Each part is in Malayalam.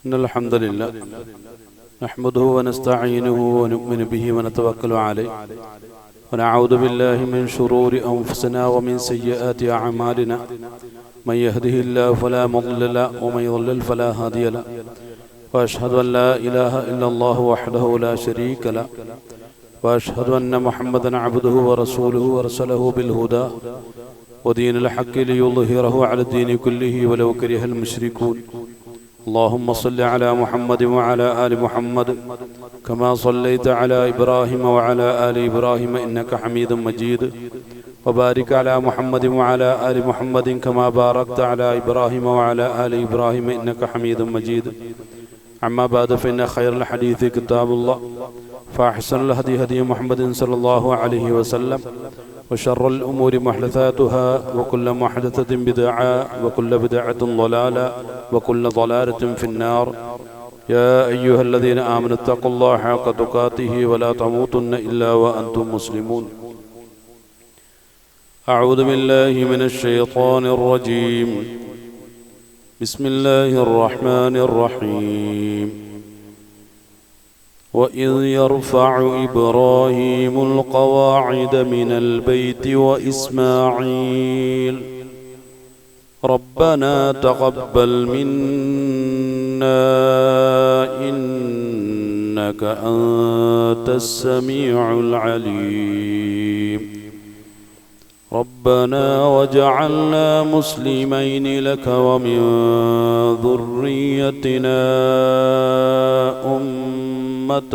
إن الحمد لله نحمده ونستعينه ونؤمن به ونتوكل عليه ونعوذ بالله من شرور أنفسنا ومن سيئات أعمالنا من يهده الله فلا مضل له ومن يضلل فلا هادي له وأشهد أن لا إله إلا الله وحده لا شريك له وأشهد أن محمدا عبده ورسوله ورسله بالهدى ودين الحق ليظهره على الدين كله ولو كره المشركون اللهم صل على محمد وعلى آل محمد كما صليت على إبراهيم وعلى آل إبراهيم إنك حميد مجيد وبارك على محمد وعلى آل محمد كما باركت على إبراهيم وعلى آل إبراهيم إنك حميد مجيد أما بعد فإن خير الحديث كتاب الله فأحسن الهدي هدي محمد صلى الله عليه وسلم وشر الأمور محدثاتها وكل محدثة بدعة وكل بدعة ضلالة وكل ضلالة في النار يا أيها الذين آمنوا اتقوا الله حق تقاته ولا تموتن إلا وأنتم مسلمون أعوذ بالله من الشيطان الرجيم بسم الله الرحمن الرحيم وإذ يرفع إبراهيم القواعد من البيت وإسماعيل ربنا تقبل منا إنك أنت السميع العليم ربنا وجعلنا مسلمين لك ومن ذريتنا أمة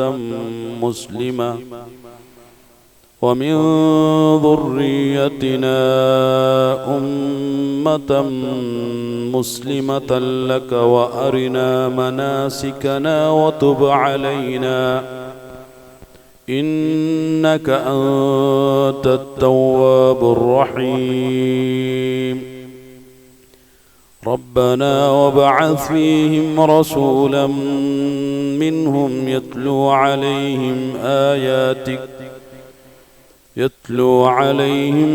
مسلمة لك وأرنا مناسكنا وتب علينا إنك أنت التواب الرحيم ربنا وابعث فيهم رسولا منهم يتلو عليهم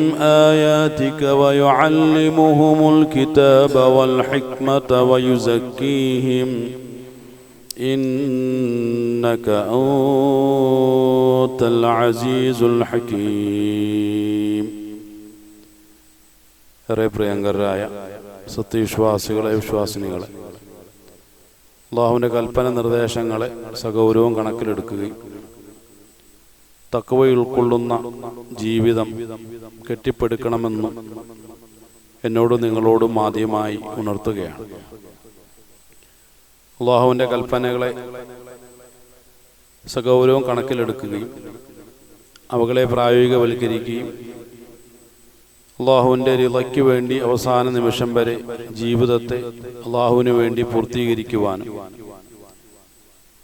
آياتك ويعلمهم الكتاب والحكمة ويزكيهم إنك أنت العزيز الحكيم പ്രിയങ്കരായ സത്യവിശ്വാസികളെ വിശ്വാസിനികളെ, അല്ലാഹുവിൻ്റെ കൽപ്പന നിർദ്ദേശങ്ങളെ സഗൗരവം കണക്കിലെടുക്കുകയും തഖ്വ ഉൾക്കൊള്ളുന്ന ജീവിതം കെട്ടിപ്പടുക്കണമെന്നും എന്നോടും നിങ്ങളോടും ആദ്യമായി ഉണർത്തുകയാണ്. അല്ലാഹുവിൻ്റെ കൽപ്പനകളെ സഗൗരവം കണക്കിലെടുക്കുകയും അവകളെ പ്രായോഗികവൽക്കരിക്കുകയും അല്ലാഹുവിൻ്റെ റിളയ്ക്ക് വേണ്ടി അവസാന നിമിഷം വരെ ജീവിതത്തെ അല്ലാഹുവിന് വേണ്ടി പൂർത്തീകരിക്കുവാനും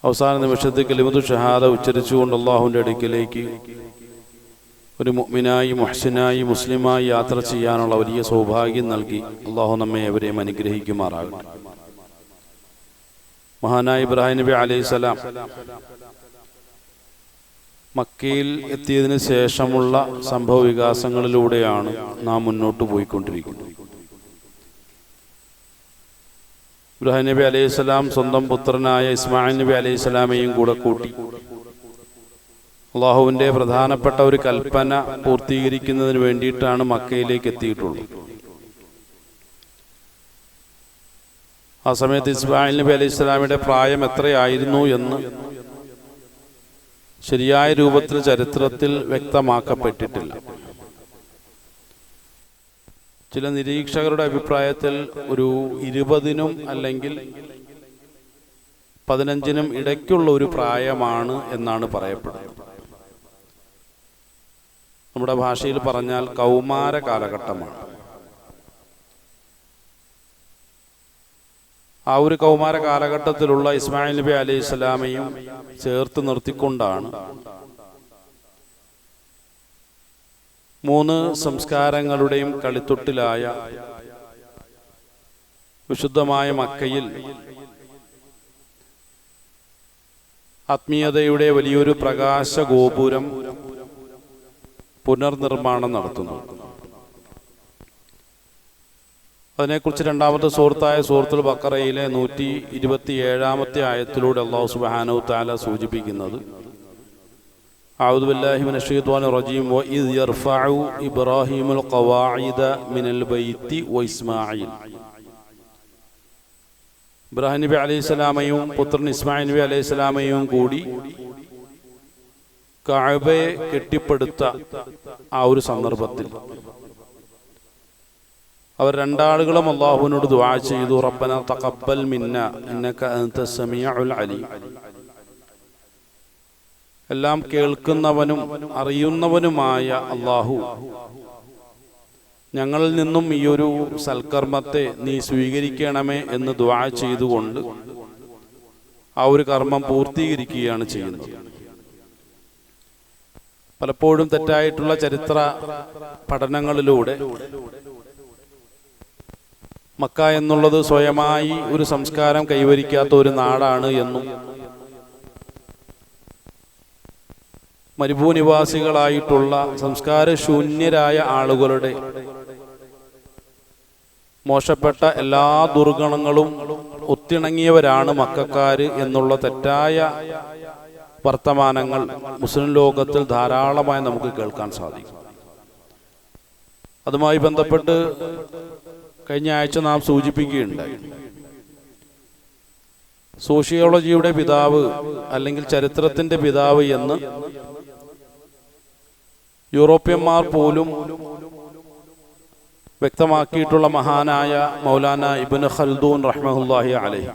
അവസാന നിമിഷത്തിൽ കലിമത്തു ഷഹാദ ഉച്ചരിച്ചുകൊണ്ട് അല്ലാഹുവിൻ്റെ അടുക്കിലേക്ക് ഒരു മുഅ്മിനായി മുഹ്സിനായി മുസ്ലിമായി യാത്ര ചെയ്യാനുള്ള വലിയ സൗഭാഗ്യം നൽകി അല്ലാഹു നമ്മെ അവരെയും അനുഗ്രഹിക്കുമാറാകട്ടെ. മഹാനായ ഇബ്രാഹിം നബി അലൈഹിസ്സലാം മക്കയിൽ എത്തിയതിന് ശേഷമുള്ള സംഭവ വികാസങ്ങളിലൂടെയാണ് നാം മുന്നോട്ട് പോയിക്കൊണ്ടിരിക്കുന്നത്. ഇബ്രാഹിം നബി അലൈഹിസ്സലാം സ്വന്തം പുത്രനായ ഇസ്മായിൽ നബി അലൈഹിസ്സലാമയും കൂടെ കൂട്ടി അല്ലാഹുവിൻ്റെ പ്രധാനപ്പെട്ട ഒരു കൽപ്പന പൂർത്തീകരിക്കുന്നതിന് വേണ്ടിയിട്ടാണ് മക്കയിലേക്ക് എത്തിയിട്ടുള്ളത്. ആ സമയത്ത് ഇസ്മായിൽ നബി അലൈഹിസ്സലാമിയുടെ പ്രായം എത്രയായിരുന്നു എന്ന് ശരിയായ രൂപത്തിൽ ചരിത്രത്തിൽ വ്യക്തമാക്കപ്പെട്ടിട്ടില്ല. ചില നിരീക്ഷകരുടെ അഭിപ്രായത്തിൽ ഒരു 20 അല്ലെങ്കിൽ 15 ഇടയ്ക്കുള്ള ഒരു പ്രായമാണ് എന്നാണ് പറയപ്പെടുന്നത്. നമ്മുടെ ഭാഷയിൽ പറഞ്ഞാൽ കൗമാര കാലഘട്ടമാണ്. ആ ഒരു കൗമാര കാലഘട്ടത്തിലുള്ള ഇസ്മായിൽ നബി അലൈഹി സ്വലാമയും ചേർത്ത് നിർത്തിക്കൊണ്ടാണ് 3 സംസ്കാരങ്ങളുടെയും കളിത്തൊട്ടിലായ വിശുദ്ധമായ മക്കയിൽ ആത്മീയതയുടെ വലിയൊരു പ്രകാശ ഗോപുരം പുനർനിർമ്മാണം നടത്തുന്നു. അതിനെക്കുറിച്ച് രണ്ടാമത്തെ സൂറത്തായ സൂറത്തുൽ ബഖറയിലെ 127 ആയത്തിലൂടെ അല്ലാഹു സുബ്ഹാനഹു തആല സൂചിപ്പിക്കുന്നത് അഊദു ബില്ലാഹി മിനശ് ശൈത്വാനിർ റജീം വഇദ് യർഫഉ ഇബ്രാഹീമുൽ ഖവാഇദ മിനൽ ബൈത്തി വഇസ്മാഈൽ. ഇബ്രാഹിം നബി അലൈഹിസ്സലാമയും പുത്രൻ ഇസ്മായിൽ നബി അലൈഹിസ്സലാമയും കൂടി കഅബയെ കെട്ടിപ്പടുത്ത ആ ഒരു സന്ദർഭത്തിൽ അവർ രണ്ടാളുകളും അല്ലാഹുവിനോട് ദുആ ചെയ്തു, റബ്ബന തഖബ്ബൽ മിന്ന ഇന്നക അൻതസ് സമീഉൽ അലീം. എല്ലാം കേൾക്കുന്നവനും അറിയുന്നവനുമായ അല്ലാഹു, ഞങ്ങളിൽ നിന്നും ഈ ഒരു സൽക്കർമ്മത്തെ നീ സ്വീകരിക്കണമേ എന്ന് ദുആ ചെയ്തുകൊണ്ട് ആ ഒരു കർമ്മം പൂർത്തീകരിക്കുകയാണ് ചെയ്യുന്നത്. പലപ്പോഴും തെറ്റായിട്ടുള്ള ചരിത്ര പഠനങ്ങളിലൂടെ മക്ക എന്നുള്ളത് സ്വയമായി ഒരു സംസ്കാരം കൈവരിക്കാത്ത ഒരു നാടാണ് എന്നും മരുഭൂനിവാസികളായിട്ടുള്ള സംസ്കാരശൂന്യരായ ആളുകളുടെ മോശപ്പെട്ട എല്ലാ ദുർഗുണങ്ങളും ഒത്തിണങ്ങിയവരാണ് മക്കക്കാര് എന്നുള്ള തെറ്റായ വർത്തമാനങ്ങൾ മുസ്ലിം ലോകത്തിൽ ധാരാളമായി നമുക്ക് കേൾക്കാൻ സാധിക്കും. അതുമായി ബന്ധപ്പെട്ട് കഴിഞ്ഞ ആഴ്ച നാം സൂചിപ്പിക്കുകയുണ്ടായി, സോഷ്യോളജിയുടെ പിതാവ് അല്ലെങ്കിൽ ചരിത്രത്തിന്റെ പിതാവ് എന്ന് യൂറോപ്യന്മാർ പോലും വ്യക്തമാക്കിയിട്ടുള്ള മഹാനായ മൗലാന ഇബ്നു ഖൽദൂൻ റഹ്മത്തുള്ളാഹി അലൈഹി,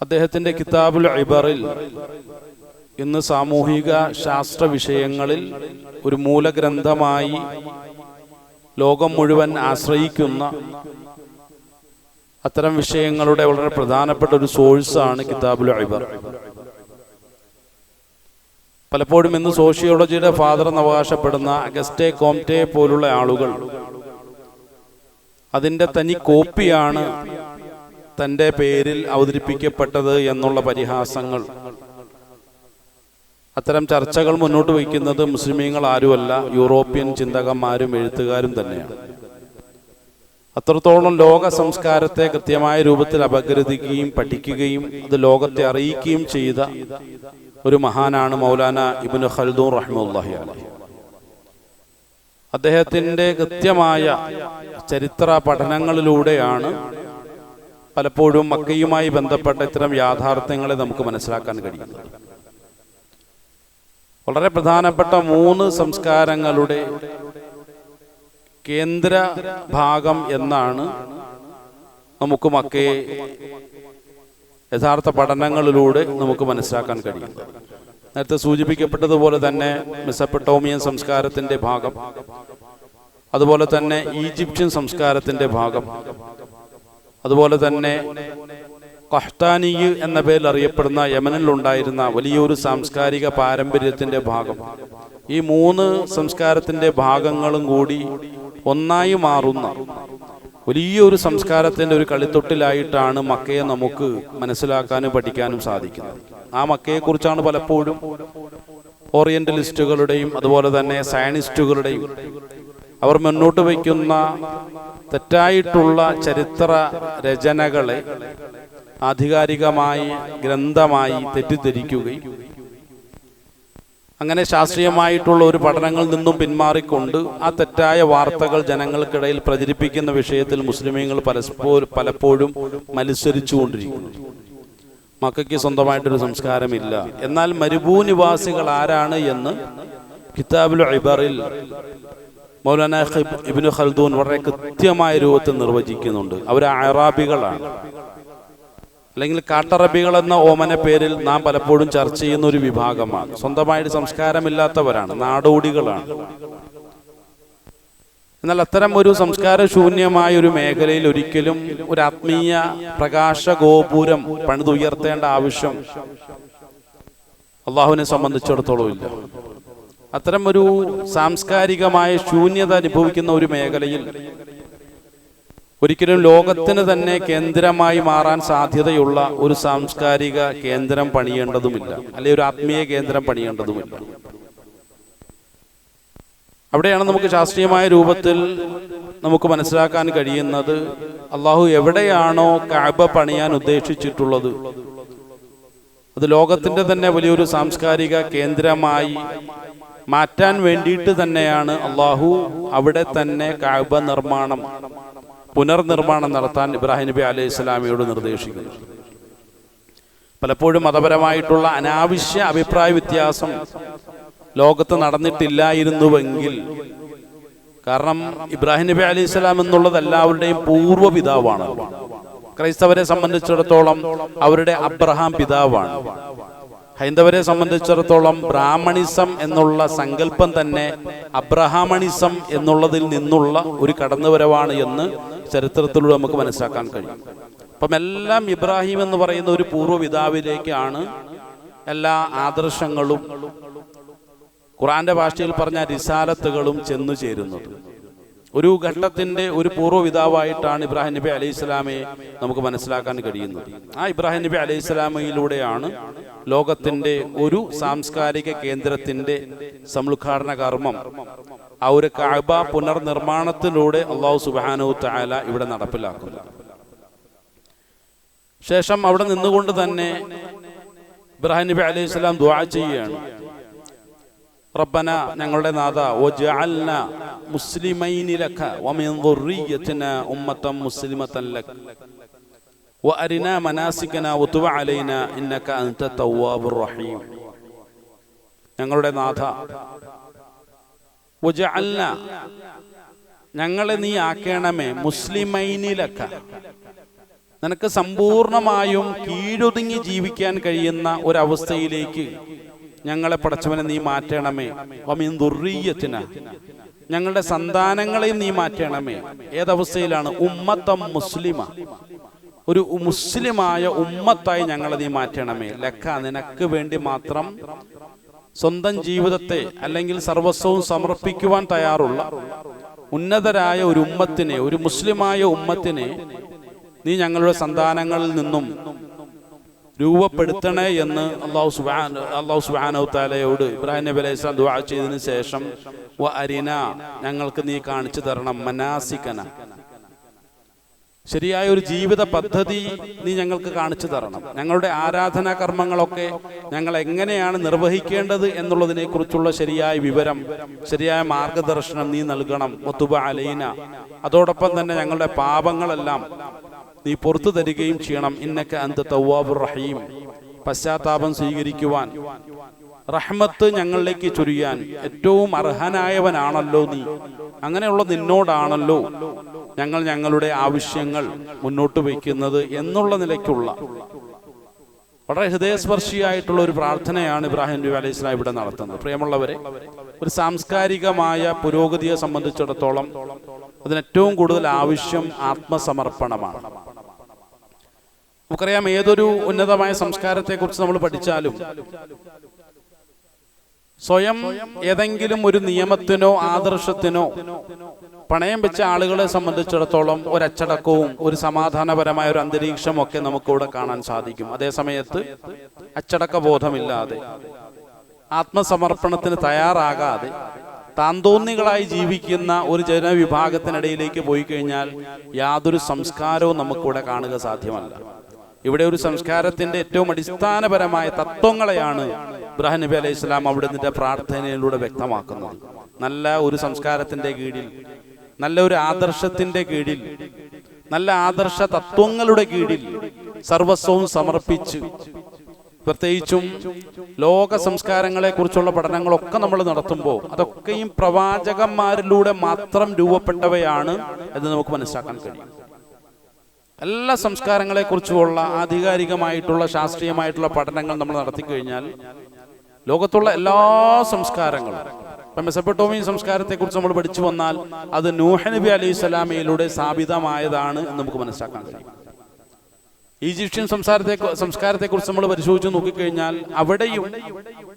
അദ്ദേഹത്തിന്റെ കിതാബുൽ ഇബറിൽ ഇന്ന് സാമൂഹിക ശാസ്ത്ര വിഷയങ്ങളിൽ ഒരു മൂലഗ്രന്ഥമായി ലോകം മുഴുവൻ ആശ്രയിക്കുന്ന അത്തരം വിഷയങ്ങളുടെ വളരെ പ്രധാനപ്പെട്ട ഒരു സോഴ്സാണ് കിതാബുൽ ഇബർ. പലപ്പോഴും ഇന്ന് സോഷ്യോളജിയുടെ ഫാദർ എന്ന് അവകാശപ്പെടുന്ന അഗസ്റ്റേ കോംറ്റെ പോലുള്ള ആളുകൾ അതിൻ്റെ തനി കോപ്പിയാണ് തൻ്റെ പേരിൽ അവതരിപ്പിക്കപ്പെട്ടത് എന്നുള്ള പരിഹാസങ്ങൾ, അത്തരം ചർച്ചകൾ മുന്നോട്ട് വയ്ക്കുന്നത് മുസ്ലിമീങ്ങൾ ആരുമല്ല, യൂറോപ്യൻ ചിന്തകന്മാരും എഴുത്തുകാരും തന്നെയാണ്. അത്രത്തോളം ലോക സംസ്കാരത്തെ കൃത്യമായ രൂപത്തിൽ അപഗ്രഥിക്കുകയും പഠിക്കുകയും അത് ലോകത്തെ അറിയിക്കുകയും ചെയ്ത ഒരു മഹാനാണ് മൗലാന ഇബ്നു ഖൽദൂൻ റഹ്മത്തുള്ളാഹി അലൈഹി. അദ്ദേഹത്തിന്റെ കൃത്യമായ ചരിത്ര പഠനങ്ങളിലൂടെയാണ് പലപ്പോഴും മക്കയുമായി ബന്ധപ്പെട്ട ഇത്തരം യാഥാർത്ഥ്യങ്ങളെ നമുക്ക് മനസ്സിലാക്കാൻ കഴിയുന്നത്. വളരെ പ്രധാനപ്പെട്ട 3 സംസ്കാരങ്ങളുടെ കേന്ദ്ര ഭാഗം എന്നാണ് നമുക്ക് മക്കയെ യഥാർത്ഥ പഠനങ്ങളിലൂടെ നമുക്ക് മനസ്സിലാക്കാൻ കഴിയുന്നത്. നേരത്തെ സൂചിപ്പിക്കപ്പെട്ടതുപോലെ തന്നെ മെസപ്പൊട്ടോമിയൻ സംസ്കാരത്തിന്റെ ഭാഗം, അതുപോലെ തന്നെ ഈജിപ്ഷ്യൻ സംസ്കാരത്തിന്റെ ഭാഗം, അതുപോലെ തന്നെ ഖഹ്താനി എന്ന പേരിൽ അറിയപ്പെടുന്ന യമനിലുണ്ടായിരുന്ന വലിയൊരു സാംസ്കാരിക പാരമ്പര്യത്തിന്റെ ഭാഗം, ഈ 3 സംസ്കാരത്തിന്റെ ഭാഗങ്ങളും കൂടി ഒന്നായി മാറുന്ന വലിയൊരു സംസ്കാരത്തിന്റെ ഒരു കളിത്തൊട്ടിലായിട്ടാണ് മക്കയെ നമുക്ക് മനസ്സിലാക്കാനും പഠിക്കാനും സാധിക്കുന്നത്. ആ മക്കയെക്കുറിച്ചാണ് പലപ്പോഴും ഓറിയന്റലിസ്റ്റുകളുടെയും അതുപോലെ തന്നെ സയനിസ്റ്റുകളുടെയും അവർ മുന്നോട്ട് വയ്ക്കുന്ന തെറ്റായിട്ടുള്ള ചരിത്ര രചനകളെ ആധികാരികമായി ഗ്രന്ഥമായി തെറ്റിദ്ധരിക്കുകയും അങ്ങനെ ശാസ്ത്രീയമായിട്ടുള്ള ഒരു പഠനങ്ങളിൽ നിന്നും പിന്മാറിക്കൊണ്ട് ആ തെറ്റായ വാർത്തകൾ ജനങ്ങൾക്കിടയിൽ പ്രചരിപ്പിക്കുന്ന വിഷയത്തിൽ മുസ്ലിമീങ്ങൾ പലപ്പോഴും മത്സരിച്ചുകൊണ്ടിരിക്കുന്നു. മക്കയ്ക്ക് സ്വന്തമായിട്ടൊരു സംസ്കാരമില്ല, എന്നാൽ മരുഭൂനിവാസികൾ ആരാണ് എന്ന് കിതാബുൽ ഇബറിൽ മൗലാന ഇബ്നു ഖൽദൂൻ വളരെ കൃത്യമായ രൂപത്തിൽ നിർവചിക്കുന്നുണ്ട്. അവർ അറാബികളാണ്, അല്ലെങ്കിൽ കാട്ടറബികൾ എന്ന ഓമന പേരിൽ നാം പലപ്പോഴും ചർച്ച ചെയ്യുന്ന ഒരു വിഭാഗമാണ്. സ്വന്തമായിട്ട് സംസ്കാരമില്ലാത്തവരാണ്, നാടോടികളാണ്. എന്നാൽ അത്തരം ഒരു സംസ്കാരശൂന്യമായ ഒരു മേഖലയിൽ ഒരിക്കലും ഒരു ആത്മീയ പ്രകാശ ഗോപുരം പണിതുയർത്തേണ്ട ആവശ്യം അള്ളാഹുവിനെ സംബന്ധിച്ചിടത്തോളം ഇല്ല. അത്തരം ഒരു സാംസ്കാരികമായ ശൂന്യത അനുഭവിക്കുന്ന ഒരു മേഖലയിൽ ഒരിക്കലും ലോകത്തിന് തന്നെ കേന്ദ്രമായി മാറാൻ സാധ്യതയുള്ള ഒരു സാംസ്കാരിക കേന്ദ്രം പണിയേണ്ടതുമില്ല, അല്ലെങ്കിൽ ഒരു ആത്മീയ കേന്ദ്രം പണിയേണ്ടതുമില്ല. അവിടെയാണ് നമുക്ക് ശാസ്ത്രീയമായ രൂപത്തിൽ നമുക്ക് മനസ്സിലാക്കാൻ കഴിയുന്നത് അള്ളാഹു എവിടെയാണോ കഅബ പണിയാൻ ഉദ്ദേശിച്ചിട്ടുള്ളത് അത് ലോകത്തിന്റെ തന്നെ വലിയൊരു സാംസ്കാരിക കേന്ദ്രമായി മാറ്റാൻ വേണ്ടിയിട്ട് തന്നെയാണ് അള്ളാഹു അവിടെ തന്നെ കഅബ പുനർനിർമ്മാണം നടത്താൻ ഇബ്രാഹിം നബി അലൈഹി സ്വലാമയോട് നിർദ്ദേശിക്കുന്നു. പലപ്പോഴും മതപരമായിട്ടുള്ള അനാവശ്യ അഭിപ്രായ വ്യത്യാസം ലോകത്ത് നടന്നിട്ടില്ലായിരുന്നുവെങ്കിൽ, കാരണം ഇബ്രാഹിം നബി അലൈഹി സ്വലാം എന്നുള്ളത് എല്ലാവരുടെയും പൂർവ്വപിതാവാണ്. ക്രൈസ്തവരെ സംബന്ധിച്ചിടത്തോളം അവരുടെ അബ്രഹാം പിതാവാണ്. ഹൈന്ദവരെ സംബന്ധിച്ചിടത്തോളം ബ്രാഹ്മണിസം എന്നുള്ള സങ്കല്പം തന്നെ അബ്രഹാമണിസം എന്നുള്ളതിൽ നിന്നുള്ള ഒരു കടന്നുവരവാണ് എന്ന് ചരിത്രത്തിലൂടെ നമുക്ക് മനസ്സിലാക്കാൻ കഴിയും. അപ്പം എല്ലാം ഇബ്രാഹിം എന്ന് പറയുന്ന ഒരു പൂർവ്വപിതാവിലേക്കാണ് എല്ലാ ആദർശങ്ങളും ഖുർആന്റെ ഭാഷയിൽ പറഞ്ഞ റിസാലത്തുകളും ചെന്നു ചേരുന്നത്. ഒരു ഘട്ടത്തിന്റെ ഒരു പൂർവ്വപിതാവായിട്ടാണ് ഇബ്രാഹിം നബി അലൈഹി സ്വലാമയെ നമുക്ക് മനസ്സിലാക്കാൻ കഴിയുന്നത്. ആ ഇബ്രാഹിം നബി അലൈഹി സ്വലാമയിലൂടെയാണ് ലോകത്തിന്റെ ഒരു സാംസ്കാരിക കേന്ദ്രത്തിന്റെ സമുദ്ഘാടന കർമ്മം, ആ ഒരു കഅബ പുനർനിർമ്മാണത്തിലൂടെ അല്ലാഹു സുബ്ഹാനഹു തആല ഇവിടെ നടപ്പിലാക്കുന്നത്. ശേഷം അവിടെ നിന്നുകൊണ്ട് തന്നെ ഇബ്രാഹിം നബി അലൈഹി സ്വലാം ദുആ ചെയ്യുകയാണ്. റബ്ബന, ഞങ്ങളുടെ നാഥ, വജഅൽന മുസ്ലിമൈനി ലക വമിൻ ദുർരിയ്യതിനാ ഉമ്മത്തൻ മുസ്ലിമതൻ ലക വഅരിനാ മനാസികനാ വതുബ് അലൈനാ ഇന്നക അൻത തവ്വാബുർ റഹീം. ഞങ്ങളുടെ നാഥ, വജഅൽന, ഞങ്ങളെ നീ ആക്കണമേ, മുസ്ലിമൈനി ലക, നിനക്ക് സമ്പൂർണമായും കീഴൊതുങ്ങി ജീവിക്കാൻ കഴിയുന്ന ഒരവസ്ഥയിലേക്ക് ഞങ്ങളെ പടച്ചവനെ നീ മാറ്റണമേ. വമിൻ ദുർരിയ്യതിനാ, ഞങ്ങളുടെ സന്താനങ്ങളെയും നീ മാറ്റണമേ. ഏതവസ്ഥയിലാണ്? ഉമ്മത്തം മുസ്ലിമ, ഒരു മുസ്ലിമായ ഉമ്മത്തായി ഞങ്ങളെ നീ മാറ്റണമേ. ലക്ക, നിനക്ക് വേണ്ടി മാത്രം സ്വന്തം ജീവിതത്തെ അല്ലെങ്കിൽ സർവസ്വവും സമർപ്പിക്കുവാൻ തയ്യാറുള്ള ഉന്നതരായ ഒരു ഉമ്മത്തിനെ, ഒരു മുസ്ലിമായ ഉമ്മത്തിനെ നീ ഞങ്ങളുടെ സന്താനങ്ങളിൽ നിന്നും രൂപപ്പെടുത്തണേ എന്ന് അല്ലാഹു സുബ്ഹാനഹു തആലയോട് ഇബ്രാഹിം നബി അലൈഹി സ്വലാം ദുആ ചെയ്തതിനു ശേഷം വഅരിന, ഞങ്ങൾക്ക് നീ കാണിച്ചു തരണം, മനാസികന, ശരിയായ ഒരു ജീവിത പദ്ധതി നീ ഞങ്ങൾക്ക് കാണിച്ചു തരണം. ഞങ്ങളുടെ ആരാധനാ കർമ്മങ്ങളൊക്കെ ഞങ്ങൾ എങ്ങനെയാണ് നിർവഹിക്കേണ്ടത് എന്നുള്ളതിനെ കുറിച്ചുള്ള ശരിയായ വിവരം, ശരിയായ മാർഗദർശനം നീ നൽകണം. വതുബ് അലൈന, അതോടൊപ്പം തന്നെ ഞങ്ങളുടെ പാപങ്ങളെല്ലാം നീ പുറത്തു തരികയും ചെയ്യണം. ഇന്നക അൻത തവ്വാബുർ റഹീം, പശ്ചാത്താപം സ്വീകരിക്കുവാൻ, റഹ്മത്ത് ഞങ്ങളിലേക്ക് ചൊരിയാൻ ഏറ്റവും അർഹനായവനാണല്ലോ നീ. അങ്ങനെയുള്ള നിന്നോടാണല്ലോ ഞങ്ങൾ ഞങ്ങളുടെ ആവശ്യങ്ങൾ മുന്നോട്ട് വയ്ക്കുന്നത് എന്നുള്ള നിലയ്ക്കുള്ള വളരെ ഹൃദയസ്പർശിയായിട്ടുള്ള ഒരു പ്രാർത്ഥനയാണ് ഇബ്രാഹിം നബി അലൈഹി സ്വലാം ഇവിടെ നടത്തുന്നത്. പ്രിയമുള്ളവരെ, ഒരു സാംസ്കാരികമായ പുരോഗതിയെ സംബന്ധിച്ചിടത്തോളം അതിന് ഏറ്റവും കൂടുതൽ ആവശ്യം ആത്മസമർപ്പണമാണ്. നമുക്കറിയാം, ഏതൊരു ഉന്നതമായ സംസ്കാരത്തെക്കുറിച്ച് നമ്മൾ പഠിച്ചാലും സ്വയം ഏതെങ്കിലും ഒരു നിയമത്തിനോ ആദർശത്തിനോ പണയം വെച്ച ആളുകളെ സംബന്ധിച്ചിടത്തോളം ഒരു അച്ചടക്കവും ഒരു സമാധാനപരമായ ഒരു അന്തരീക്ഷവും ഒക്കെ നമുക്കിവിടെ കാണാൻ സാധിക്കും. അതേസമയത്ത് അച്ചടക്ക ബോധമില്ലാതെ, ആത്മസമർപ്പണത്തിന് തയ്യാറാകാതെ താന്തോന്നികളായി ജീവിക്കുന്ന ഒരു ജനവിഭാഗത്തിനിടയിലേക്ക് പോയി കഴിഞ്ഞാൽ യാതൊരു സംസ്കാരവും നമുക്കിവിടെ കാണുക സാധ്യമല്ല. ഇവിടെ ഒരു സംസ്കാരത്തിന്റെ ഏറ്റവും അടിസ്ഥാനപരമായ തത്വങ്ങളെയാണ് ഇബ്രാഹിം നബി അലൈഹി സ്വലാം അവിടെ നിന്റെ പ്രാർത്ഥനയിലൂടെ വ്യക്തമാക്കുന്നത്. നല്ല ഒരു സംസ്കാരത്തിന്റെ കീഴിൽ, നല്ല ഒരു ആദർശത്തിന്റെ കീഴിൽ, നല്ല ആദർശ തത്വങ്ങളുടെ കീഴിൽ സർവസ്വവും സമർപ്പിച്ച്, പ്രത്യേകിച്ചും ലോക സംസ്കാരങ്ങളെ കുറിച്ചുള്ള പഠനങ്ങളൊക്കെ നമ്മൾ നടത്തുമ്പോൾ അതൊക്കെയും പ്രവാചകന്മാരിലൂടെ മാത്രം രൂപപ്പെട്ടവയാണ് എന്ന് നമുക്ക് മനസ്സിലാക്കാൻ കഴിയും. എല്ലാ സംസ്കാരങ്ങളെ കുറിച്ചുള്ള ആധികാരികമായിട്ടുള്ള ശാസ്ത്രീയമായിട്ടുള്ള പഠനങ്ങൾ നമ്മൾ നടത്തിക്കഴിഞ്ഞാൽ ലോകത്തുള്ള എല്ലാ സംസ്കാരങ്ങളും, ഇപ്പം മെസപ്പൊട്ടോമിയൻ സംസ്കാരത്തെ കുറിച്ച് നമ്മൾ പഠിച്ചു വന്നാൽ അത് നൂഹ് നബി അലൈഹി സ്വലാമയിലൂടെ സ്ഥാപിതമായതാണ് എന്ന് നമുക്ക് മനസ്സിലാക്കാൻ കഴിയും. ഈജിപ്ഷ്യൻ സംസ്കാരത്തെ കുറിച്ച് നമ്മൾ പരിശോധിച്ച് നോക്കിക്കഴിഞ്ഞാൽ അവിടെയും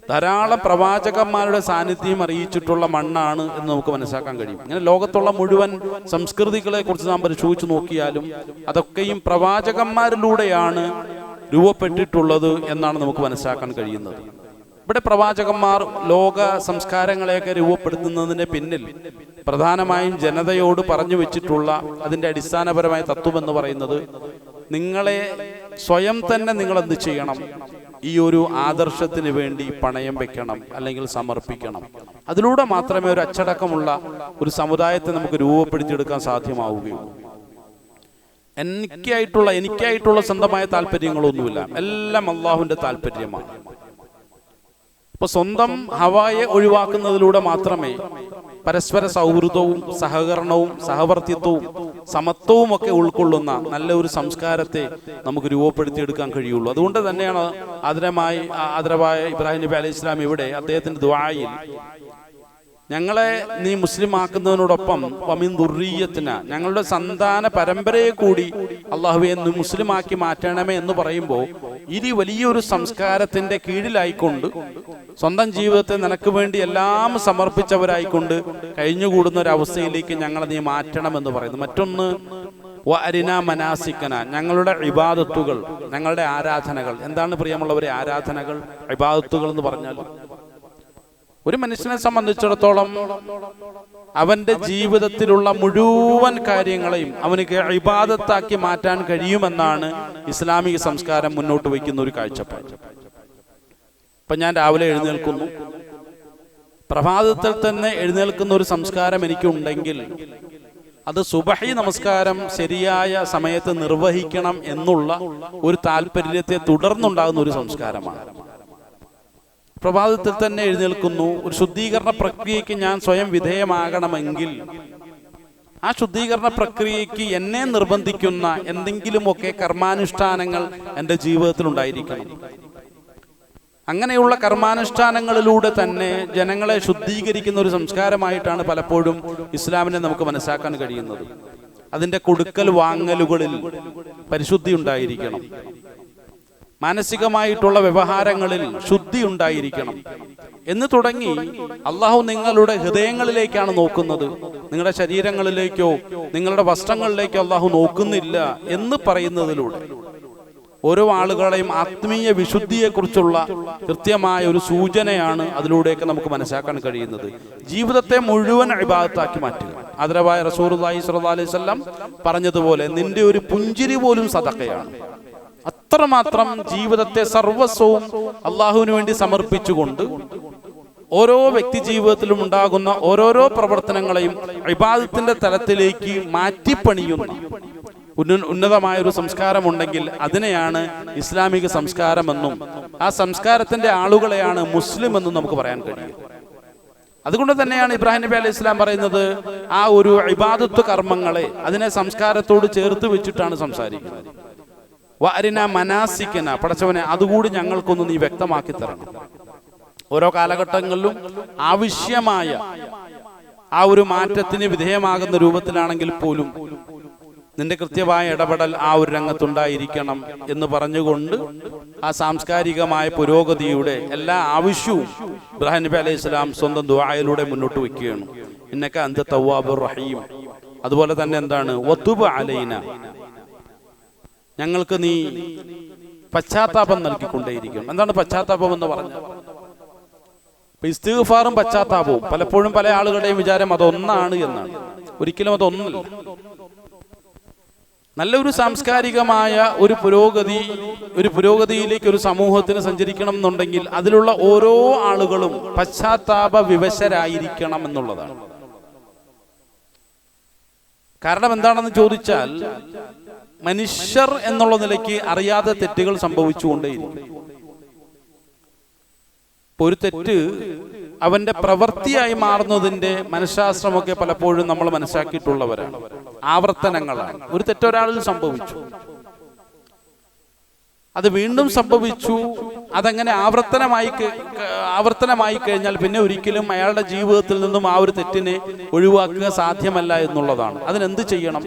ധാരാളം പ്രവാചകന്മാരുടെ സാന്നിധ്യം അറിയിച്ചിട്ടുള്ള മണ്ണാണ് എന്ന് നമുക്ക് മനസ്സിലാക്കാൻ കഴിയും. ഇങ്ങനെ ലോകത്തുള്ള മുഴുവൻ സംസ്കൃതികളെ കുറിച്ച് നാം പരിശോധിച്ച് നോക്കിയാലും അതൊക്കെയും പ്രവാചകന്മാരിലൂടെയാണ് രൂപപ്പെട്ടിട്ടുള്ളത് എന്നാണ് നമുക്ക് മനസ്സിലാക്കാൻ കഴിയുന്നത്. ഇവിടെ പ്രവാചകന്മാർ ലോക സംസ്കാരങ്ങളെയൊക്കെ രൂപപ്പെടുത്തുന്നതിന് പിന്നിൽ പ്രധാനമായും ജനതയോട് പറഞ്ഞു വെച്ചിട്ടുള്ള അതിൻ്റെ അടിസ്ഥാനപരമായ തത്വം എന്ന് പറയുന്നത്, നിങ്ങളെ സ്വയം തന്നെ നിങ്ങൾ എന്ത് ചെയ്യണം, ഈ ഒരു ആദർശത്തിന് വേണ്ടി പണയം വെക്കണം, അല്ലെങ്കിൽ സമർപ്പിക്കണം. അതിലൂടെ മാത്രമേ ഒരു അച്ചടക്കമുള്ള ഒരു സമുദായത്തെ നമുക്ക് രൂപപ്പെടുത്തിയെടുക്കാൻ സാധ്യമാവുകയുള്ളൂ. എനിക്കായിട്ടുള്ള സ്വന്തമായ താല്പര്യങ്ങളൊന്നുമില്ല, എല്ലാം അള്ളാഹുവിന്റെ താല്പര്യമാണ്. അപ്പൊ സ്വന്തം ഹവായെ ഒഴിവാക്കുന്നതിലൂടെ മാത്രമേ പരസ്പര സൗഹൃദവും സഹകരണവും സഹവർത്തിത്വവും സമത്വവും ഒക്കെ ഉൾക്കൊള്ളുന്ന നല്ല ഒരു സംസ്കാരത്തെ നമുക്ക് രൂപപ്പെടുത്തിയെടുക്കാൻ കഴിയുള്ളൂ. അതുകൊണ്ട് തന്നെയാണ് ആദരവായ ഇബ്രാഹിം നബി അലൈഹി ഇസ്ലാം ഇവിടെ അദ്ദേഹത്തിന്റെ ദുആയിൽ ഞങ്ങളെ നീ മുസ്ലിം ആക്കുന്നതിനോടൊപ്പം വമിൻ ദുർരിയ്യത്തിന, ഞങ്ങളുടെ സന്താന പരമ്പരയെ കൂടി അള്ളാഹുവെ മുസ്ലിമാക്കി മാറ്റണമേ എന്ന് പറയുമ്പോൾ ഇനി വലിയൊരു സംസ്കാരത്തിന്റെ കീഴിലായിക്കൊണ്ട് സ്വന്തം ജീവിതത്തെ നിനക്ക് വേണ്ടി എല്ലാം സമർപ്പിച്ചവരായിക്കൊണ്ട് കഴിഞ്ഞുകൂടുന്ന ഒരു അവസ്ഥയിലേക്ക് ഞങ്ങളെ നീ മാറ്റണമെന്ന് പറയുന്നു. മറ്റൊന്ന് വഅരിന മനാസിക്കന, ഞങ്ങളുടെ ഇബാദത്തുകൾ, ഞങ്ങളുടെ ആരാധനകൾ. എന്താണ് പ്രിയമുള്ളവരെ ആരാധനകൾ, ഇബാദത്തുകൾ എന്ന് പറഞ്ഞാൽ? ഒരു മനുഷ്യനെ സംബന്ധിച്ചിടത്തോളം അവന്റെ ജീവിതത്തിലുള്ള മുഴുവൻ കാര്യങ്ങളെയും അവനക്ക് ഇബാദത്താക്കി മാറ്റാൻ കഴിയുമെന്നാണ് ഇസ്ലാമിക സംസ്കാരം മുന്നോട്ട് വയ്ക്കുന്ന ഒരു കാഴ്ചപ്പാട്. ഇപ്പൊ ഞാൻ രാവിലെ എഴുന്നേൽക്കുന്നു, പ്രഭാതത്തിൽ തന്നെ എഴുന്നേൽക്കുന്ന ഒരു സംസ്കാരം എനിക്കുണ്ടെങ്കിൽ അത് സുബഹി നമസ്കാരം ശരിയായ സമയത്ത് നിർവഹിക്കണം എന്നുള്ള ഒരു താല്പര്യത്തെ തുടർന്നുണ്ടാകുന്ന ഒരു സംസ്കാരമാണ്. പ്രഭാതത്തിൽ തന്നെ എഴുന്നേൽക്കുന്നു, ഒരു ശുദ്ധീകരണ പ്രക്രിയയ്ക്ക് ഞാൻ സ്വയം വിധേയമാകണമെങ്കിൽ ആ ശുദ്ധീകരണ പ്രക്രിയയ്ക്ക് എന്നെ നിർബന്ധിക്കുന്ന എന്തെങ്കിലുമൊക്കെ കർമാനുഷ്ഠാനങ്ങൾ എൻ്റെ ജീവിതത്തിൽ ഉണ്ടായിരിക്കണം. അങ്ങനെയുള്ള കർമാനുഷ്ഠാനങ്ങളിലൂടെ തന്നെ ജനങ്ങളെ ശുദ്ധീകരിക്കുന്ന ഒരു സംസ്കാരമായിട്ടാണ് പലപ്പോഴും ഇസ്ലാമിനെ നമുക്ക് മനസ്സിലാക്കാൻ കഴിയുന്നത്. അതിൻ്റെ കൊടുക്കൽ വാങ്ങലുകളിൽ പരിശുദ്ധി ഉണ്ടായിരിക്കണം, മാനസികമായിട്ടുള്ള വ്യവഹാരങ്ങളിൽ ശുദ്ധി ഉണ്ടായിരിക്കണം എന്ന് തുടങ്ങി അള്ളാഹു നിങ്ങളുടെ ഹൃദയങ്ങളിലേക്കാണ് നോക്കുന്നത്, നിങ്ങളുടെ ശരീരങ്ങളിലേക്കോ നിങ്ങളുടെ വസ്ത്രങ്ങളിലേക്കോ അള്ളാഹു നോക്കുന്നില്ല എന്ന് പറയുന്നതിലൂടെ ഓരോ ആളുകളെയും ആത്മീയ വിശുദ്ധിയെക്കുറിച്ചുള്ള കൃത്യമായ ഒരു സൂചനയാണ് അതിലൂടെയൊക്കെ നമുക്ക് മനസ്സിലാക്കാൻ കഴിയുന്നത്. ജീവിതത്തെ മുഴുവൻ ഇബാദത്താക്കി മാറ്റുക. ആദരവായ റസൂലുള്ളാഹി സ്വല്ലല്ലാഹു അലൈഹി വസല്ലം പറഞ്ഞതുപോലെ നിന്റെ ഒരു പുഞ്ചിരി പോലും സദഖയാണ്. അത്രമാത്രം ജീവിതത്തെ സർവസ്വവും അള്ളാഹുവിന് വേണ്ടി സമർപ്പിച്ചുകൊണ്ട് ഓരോ വ്യക്തി ജീവിതത്തിലും ഉണ്ടാകുന്ന ഓരോരോ പ്രവർത്തനങ്ങളെയും ഇബാദത്തിന്റെ തലത്തിലേക്ക് മാറ്റിപ്പണിയുന്ന ഉന്നതമായ ഒരു സംസ്കാരമുണ്ടെങ്കിൽ അതിനെയാണ് ഇസ്ലാമിക സംസ്കാരമെന്നും ആ സംസ്കാരത്തിന്റെ ആളുകളെയാണ് മുസ്ലിം എന്നും നമുക്ക് പറയാൻ കഴിയും. അതുകൊണ്ട് തന്നെയാണ് ഇബ്രാഹിം നബി അലൈഹി ഇസ്ലാം പറയുന്നത് ആ ഒരു ഇബാദത്ത് കർമ്മങ്ങളെ അതിനെ സംസ്കാരത്തോട് ചേർത്ത് വെച്ചിട്ടാണ് സംസാരിക്കുന്നത്. വഅരിന മനാസിക്കന, പടച്ചവനെ അതുകൂടി ഞങ്ങൾക്കൊന്ന് നീ വ്യക്തമാക്കി തരണം. ഓരോ കാലഘട്ടങ്ങളിലും ആവശ്യമായ ആ ഒരു മാറ്റത്തിന് വിധേയമാകുന്ന രൂപത്തിലാണെങ്കിൽ പോലും നിന്റെ കൃത്യമായ ഇടപെടൽ ആ ഒരു രംഗത്തുണ്ടായിരിക്കണം എന്ന് പറഞ്ഞുകൊണ്ട് ആ സാംസ്കാരികമായ പുരോഗതിയുടെ എല്ലാ ആവശ്യവും ഇബ്രാഹിം നബി അലൈഹി സ്വലാം സ്വന്തം ദുആയിലൂടെ മുന്നോട്ട് വയ്ക്കുകയാണ്. ഇന്നക അന്ത തവ്വാബുർ റഹീം. അതുപോലെ തന്നെ എന്താണ് വതുബ് അലൈന, ഞങ്ങൾക്ക് നീ പശ്ചാത്താപം നൽകിക്കൊണ്ടേയിരിക്കണം. എന്താണ് പശ്ചാത്താപം എന്ന് പറഞ്ഞാൽ? ഇസ്തിഗ്ഫാറും പശ്ചാത്താപവും പലപ്പോഴും പല ആളുകളുടെയും വിചാരം അതൊന്നാണ് എന്നാണ്. ഒരിക്കലും അതൊന്നല്ല. നല്ലൊരു സാംസ്കാരികമായ ഒരു പുരോഗതിയിലേക്ക് ഒരു സമൂഹത്തിന് സഞ്ചരിക്കണം എന്നുണ്ടെങ്കിൽ അതിലുള്ള ഓരോ ആളുകളും പശ്ചാത്താപ വിവശരായിരിക്കണം എന്നുള്ളതാണ്. കാരണം എന്താണെന്ന് ചോദിച്ചാൽ മനുഷ്യർ എന്നുള്ള നിലയ്ക്ക് അറിയാതെ തെറ്റുകൾ സംഭവിച്ചുകൊണ്ടേയിരിക്കും. ഒരു തെറ്റ് അവന്റെ പ്രവൃത്തിയായി മാറുന്നതിന്റെ മനഃശാസ്ത്രമൊക്കെ പലപ്പോഴും നമ്മൾ മനസ്സിലാക്കിയിട്ടുള്ളവരാണ്. ആവർത്തനങ്ങളാണ്. ഒരു തെറ്റൊരാളിൽ സംഭവിച്ചു, അത് വീണ്ടും സംഭവിച്ചു, അതങ്ങനെ ആവർത്തനമായി കഴിഞ്ഞാൽ പിന്നെ ഒരിക്കലും അയാളുടെ ജീവിതത്തിൽ നിന്നും ആ ഒരു തെറ്റിനെ ഒഴിവാക്കുക സാധ്യമല്ല എന്നുള്ളതാണ്. അതിനെന്ത് ചെയ്യണം?